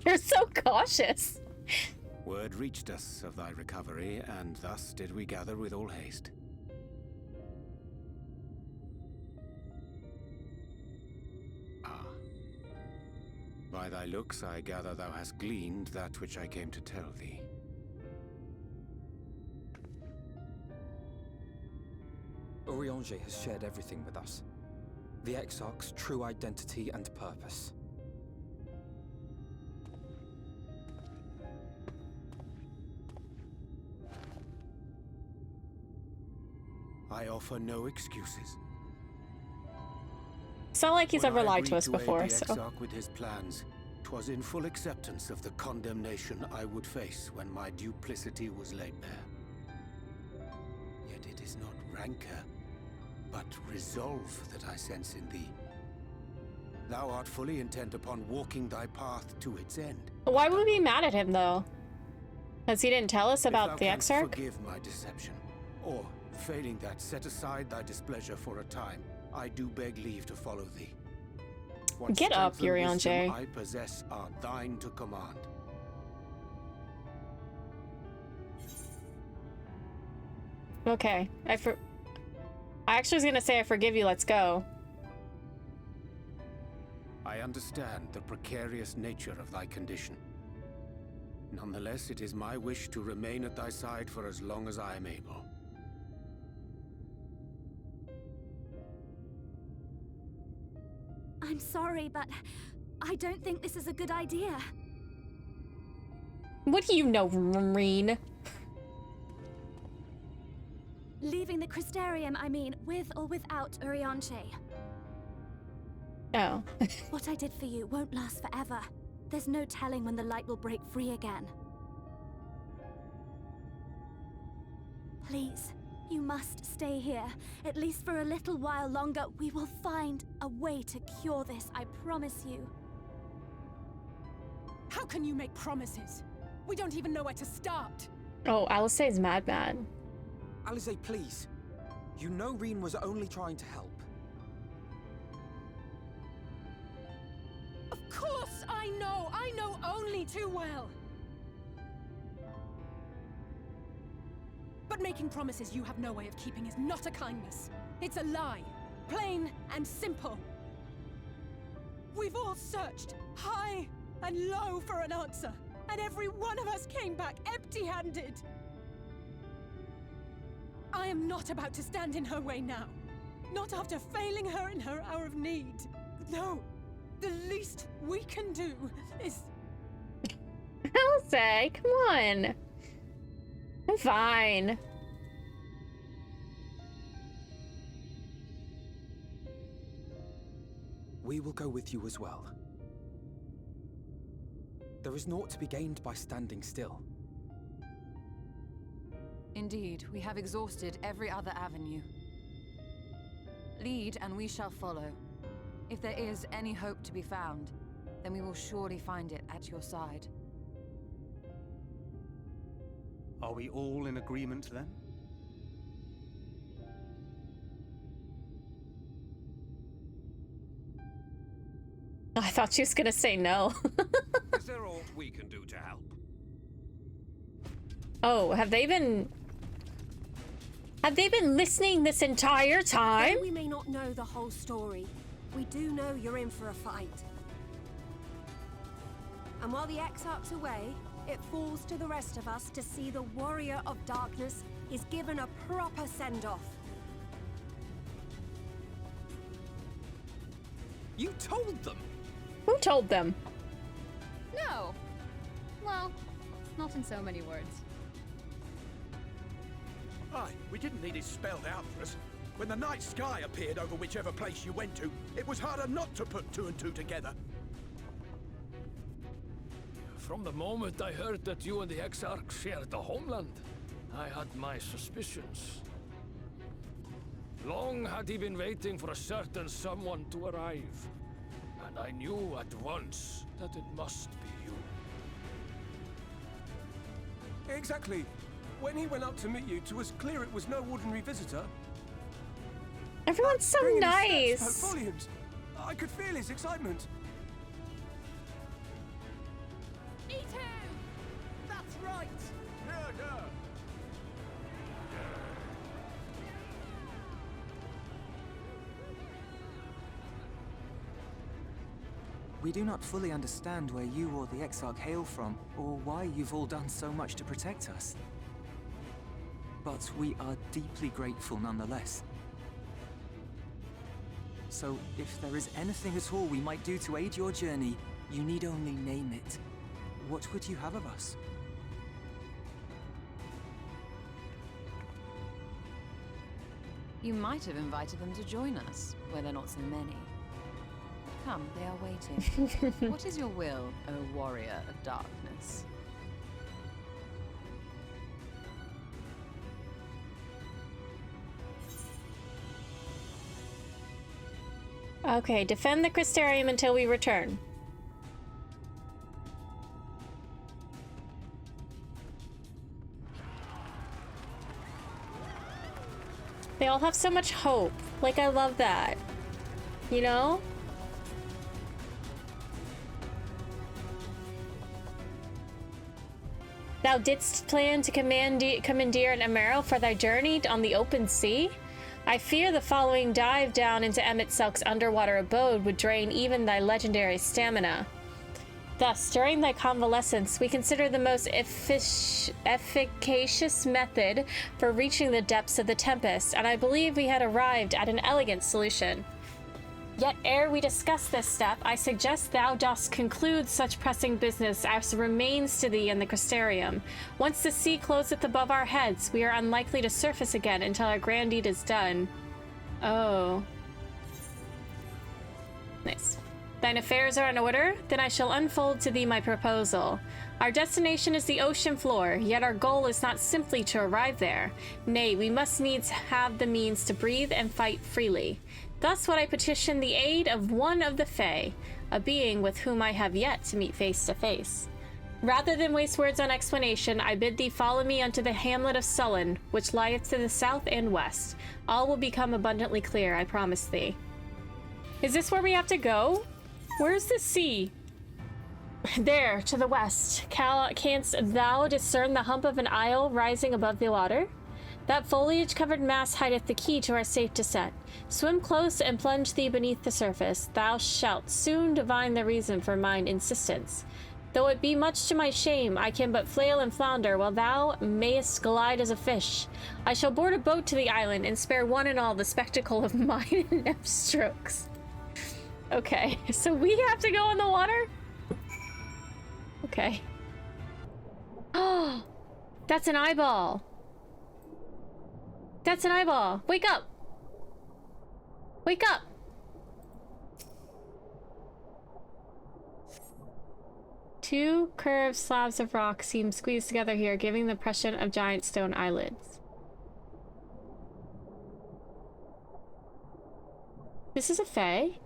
They're so cautious. Word reached us of thy recovery, and thus did we gather with all haste. Ah. By thy looks, I gather thou hast gleaned that which I came to tell thee. Urianger has shared everything with us. The Exarch's true identity and purpose. I offer no excuses. It's not like he's When ever I lied to agreed us aid before, the so. Exarch with his plans, 'twas in full acceptance of the condemnation I would face when my duplicity was laid bare. Yet it is not rancor, but resolve that I sense in thee. Thou art fully intent upon walking thy path to its end. Why would we be mad at him, though? Because he didn't tell us about the If thou Exarch? canst forgive my deception, or, failing that, set aside thy displeasure for a time, I do beg leave to follow thee. What Get up, strength and wisdom Urianger. I possess are thine to command. Okay. I actually was gonna say I forgive you, let's go. I understand the precarious nature of thy condition. Nonetheless, it is my wish to remain at thy side for as long as I am able. I'm sorry, but I don't think this is a good idea. What do you know, Marine? Leaving the Crystarium, I mean, with or without Urianger. Oh. What I did for you won't last forever. There's no telling when the light will break free again. Please, you must stay here. At least for a little while longer. We will find a way to cure this, I promise you. How can you make promises? We don't even know where to start. Oh, Alisaie's mad. Alisaie, please. You know Reen was only trying to help. Of course I know! I know only too well! But making promises you have no way of keeping is not a kindness. It's a lie. Plain and simple. We've all searched high and low for an answer, and every one of us came back empty-handed. I am not about to stand in her way now. Not after failing her in her hour of need. No. The least we can do is... Alisaie, come on. I'm fine. We will go with you as well. There is naught to be gained by standing still. Indeed, we have exhausted every other avenue. Lead, and we shall follow. If there is any hope to be found, then we will surely find it at your side. Are we all in agreement then? I thought she was gonna say no. Is there aught we can do to help? Oh, have they been listening this entire time? Though we may not know the whole story, we do know you're in for a fight. And while the Exarch's away, it falls to the rest of us to see the Warrior of Darkness is given a proper send-off. You told them? Who told them? No. Well, not in so many words. Aye, we didn't need it spelled out for us. When the night sky appeared over whichever place you went to, it was harder not to put two and two together. From the moment I heard that you and the Exarch shared the homeland, I had my suspicions. Long had he been waiting for a certain someone to arrive, and I knew at once that it must be you. Exactly. When he went up to meet you, it was clear it was no ordinary visitor. Everyone's so Bringing his nice. steps spoke volumes. I could feel his excitement. Me too! That's right! We do not fully understand where you or the Exarch hail from, or why you've all done so much to protect us. But we are deeply grateful nonetheless. So, if there is anything at all we might do to aid your journey, you need only name it. What would you have of us? You might have invited them to join us, where there are not so many. Come, they are waiting. What is your will, O warrior of darkness? Okay, defend the Crystarium until we return. They all have so much hope. Like, I love that. You know? Thou didst plan to commandeer an Amaro for thy journey on the open sea? I fear the following dive down into Emmett Selk's underwater abode would drain even thy legendary stamina. Thus, during thy convalescence, we consider the most efficacious method for reaching the depths of the Tempest, and I believe we had arrived at an elegant solution. Yet ere we discuss this step, I suggest thou dost conclude such pressing business as remains to thee in the Crystarium. Once the sea closeth above our heads, we are unlikely to surface again until our grand deed is done. Oh. Nice. Thine affairs are in order? Then I shall unfold to thee my proposal. Our destination is the ocean floor, yet our goal is not simply to arrive there. Nay, we must needs have the means to breathe and fight freely. Thus would I petition the aid of one of the Fae, a being with whom I have yet to meet face to face. Rather than waste words on explanation, I bid thee follow me unto the hamlet of Sullen, which lieth to the south and west. All will become abundantly clear, I promise thee. Is this where we have to go? Where's the sea? There, to the west. Canst thou discern the hump of an isle rising above the water? That foliage-covered mass hideth the key to our safe descent. Swim close and plunge thee beneath the surface. Thou shalt soon divine the reason for mine insistence. Though it be much to my shame, I can but flail and flounder, while thou mayest glide as a fish. I shall board a boat to the island, and spare one and all the spectacle of mine inept strokes. Okay, so we have to go in the water? Okay. Oh, that's an eyeball. That's an eyeball. Wake up. Wake up. Two curved slabs of rock seem squeezed together here, giving the impression of giant stone eyelids. This is a fae?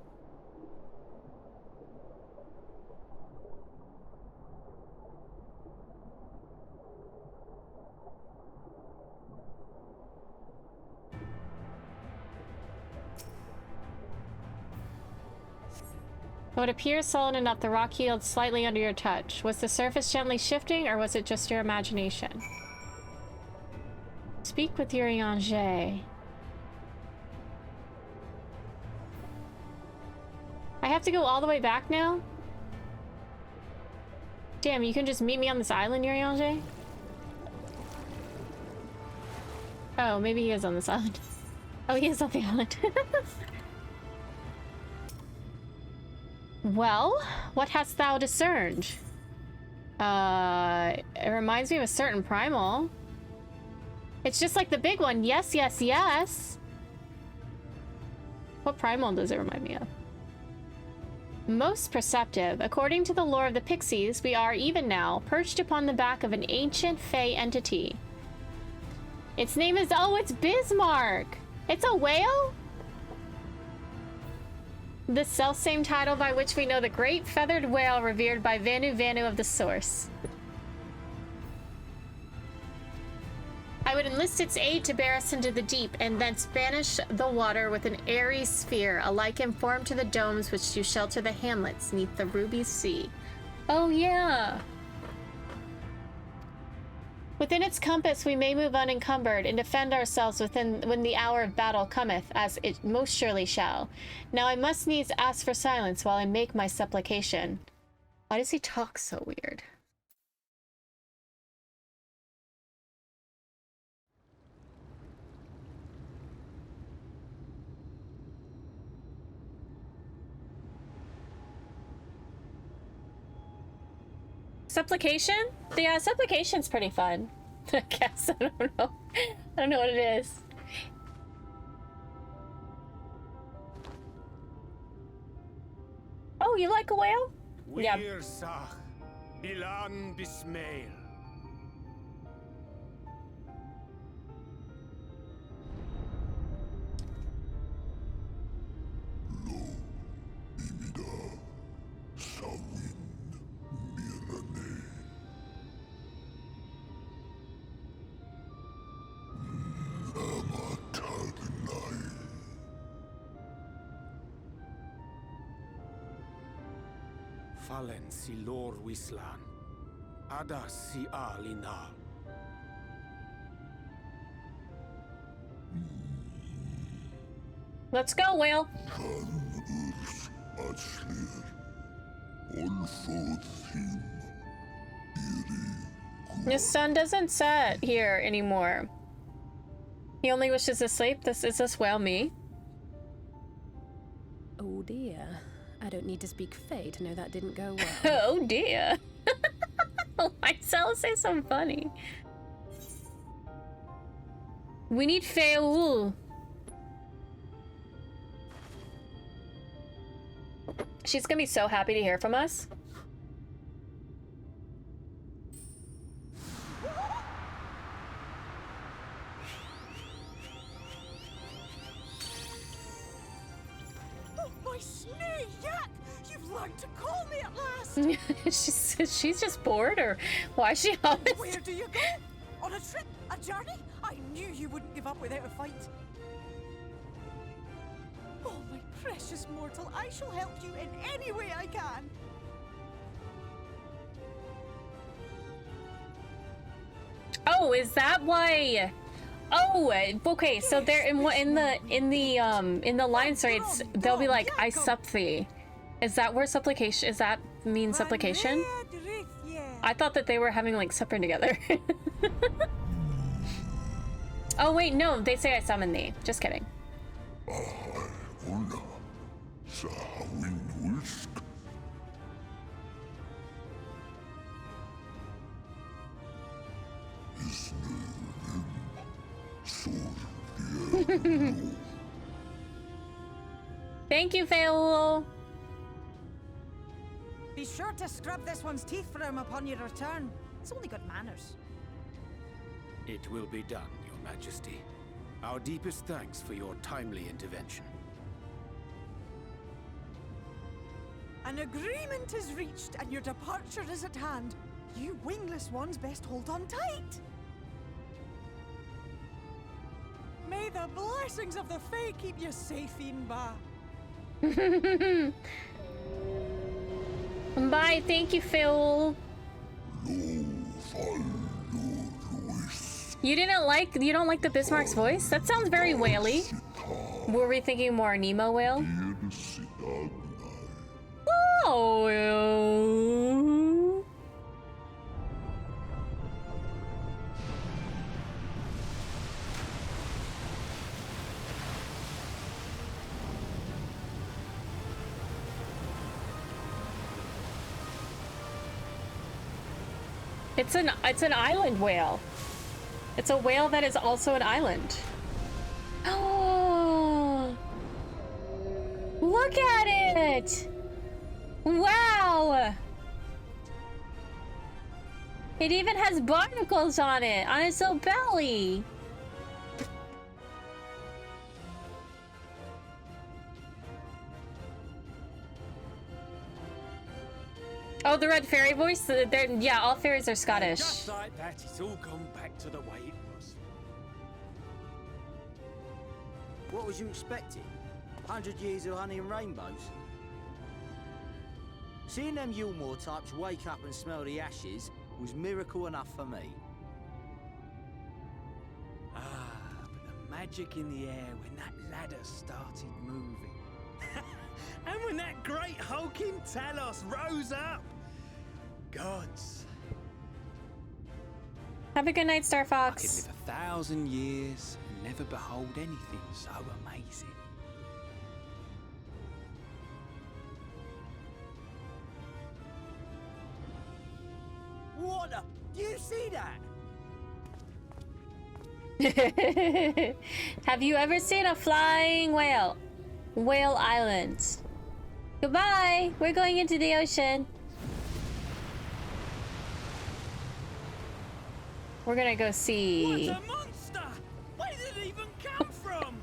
Though it appears solid enough, the rock yields slightly under your touch. Was the surface gently shifting, or was it just your imagination? Speak with Urianger. I have to go all the way back now? Damn, you can just meet me on this island, Urianger? Oh, maybe he is on this island. Oh, he is on the island. Well, what hast thou discerned? It reminds me of a certain primal. It's just like the big one. Yes, yes, yes. What primal does it remind me of? Most perceptive. According to the lore of the Pixies, we are, even now, perched upon the back of an ancient Fey entity. Its name is... Oh, it's Bismarck! It's a whale? The selfsame title by which we know the great feathered whale revered by Vanu Vanu of the Source. I would enlist its aid to bear us into the deep, and thence banish the water with an airy sphere, alike informed to the domes which do shelter the hamlets neath the ruby sea. Oh yeah! Within its compass we may move unencumbered, and defend ourselves when the hour of battle cometh, as it most surely shall. Now I must needs ask for silence while I make my supplication. Why does he talk so weird? Supplication? Yeah, supplication's pretty fun. I guess, I don't know. I don't know what it is. Oh, you like a whale? Yeah. Bilan Bismail. Fallen si lor wislan. Ada si alinal. Let's go, whale. The sun doesn't set here anymore. He only wishes to sleep. Is this whale me? Oh dear. I don't need to speak Fey to know that didn't go well. Oh dear. Why say so funny? We need Feul. She's gonna be so happy to hear from us. To call me at last. she's just bored, or why is she on this? Where do you go? On a trip? A journey? I knew you wouldn't give up without a fight. Oh, my precious mortal, I shall help you in any way I can. Oh, is that why? Oh, okay. So they're in the line story. They'll be like, "I sup thee." Is that where supplication? Is that mean supplication? I thought that they were having like supper together. Oh wait, no, they say I summon thee. Just kidding. Thank you, Feul. Be sure to scrub this one's teeth for him upon your return. It's only got manners. It will be done, Your Majesty. Our deepest thanks for your timely intervention. An agreement is reached and your departure is at hand. You wingless ones best hold on tight. May the blessings of the Fae keep you safe, Inba. Bye, thank you, Phil. You don't like the Bismarck's voice? That sounds very whaley. Were we thinking more Nemo whale? Oh. It's an island whale. It's a whale that is also an island. Oh, look at it! Wow! It even has barnacles on its little belly. Oh, the red fairy voice? Yeah, all fairies are Scottish. Just like that, it's all gone back to the way it was. What was you expecting? 100 years of honey and rainbows? Seeing them Yulmore types wake up and smell the ashes was miracle enough for me. Ah, but the magic in the air when that ladder started moving. And when that great hulking Talos rose up. Gods. Have a good night, Star I could Fox. live 1,000 years and never behold anything so amazing. What the? Do you see that? Have you ever seen a flying whale? Whale Island. Goodbye! We're going into the ocean. We're gonna go see... What a monster! Where did it even come from?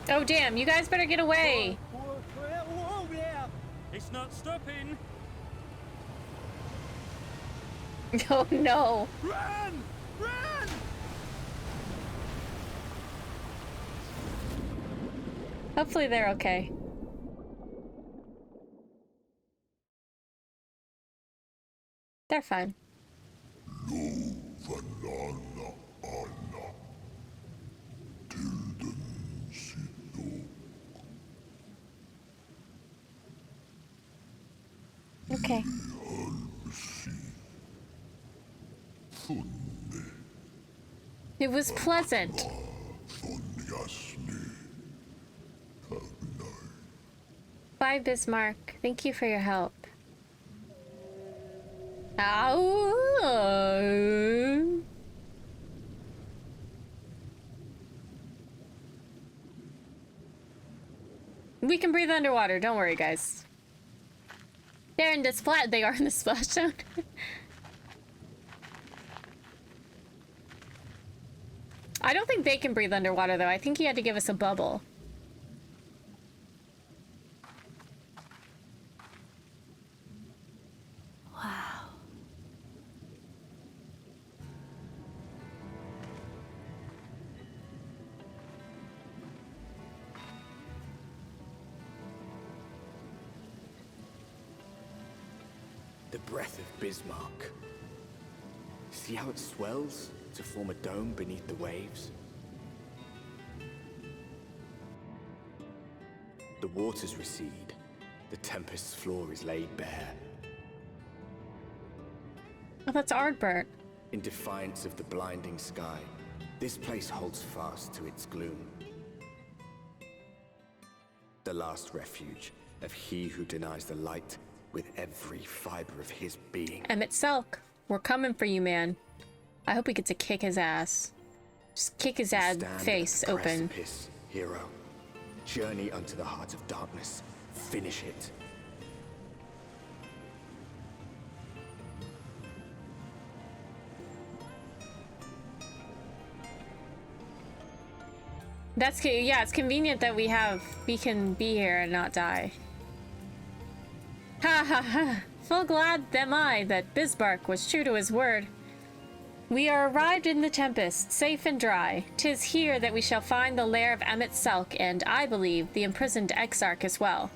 Oh damn, you guys better get away! Whoa there! It's not stopping! Oh no! Run! Run! Hopefully they're okay. They're fine. Okay. It was pleasant. Bye, Bismarck. Thank you for your help. Ow. We can breathe underwater. Don't worry, guys. They're in this flat. They are in the splash zone. I don't think they can breathe underwater, though. I think he had to give us a bubble. Wow. The breath of Bismarck. See how it swells to form a dome beneath the waves? The waters recede. The tempest's floor is laid bare. Oh, that's Ardbert. In defiance of the blinding sky, this place holds fast to its gloom. The last refuge of he who denies the light with every fiber of his being. Emmett Selk, we're coming for you, man. I hope we get to kick his ass. Just kick his face open. Precipice, hero. Journey unto the heart of darkness. Finish it. That's yeah, it's convenient that we can be here and not die. Ha ha ha! Full glad am I that Bismarck was true to his word. We are arrived in the Tempest, safe and dry. 'Tis here that we shall find the lair of Emmett Selk and, I believe, the imprisoned Exarch as well.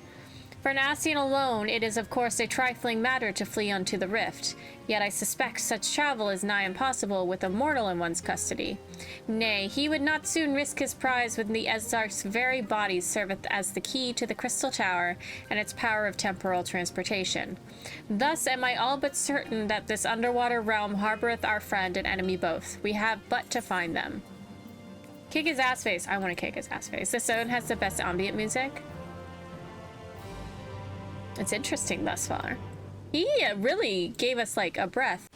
For an Ascian alone, it is of course a trifling matter to flee unto the rift, yet I suspect such travel is nigh impossible with a mortal in one's custody. Nay, he would not soon risk his prize when the Exarch's very body serveth as the key to the Crystal Tower and its power of temporal transportation. Thus am I all but certain that this underwater realm harboreth our friend and enemy both. We have but to find them. Kick his ass face. I want to kick his ass face. This zone has the best ambient music. It's interesting thus far. He really gave us like a breath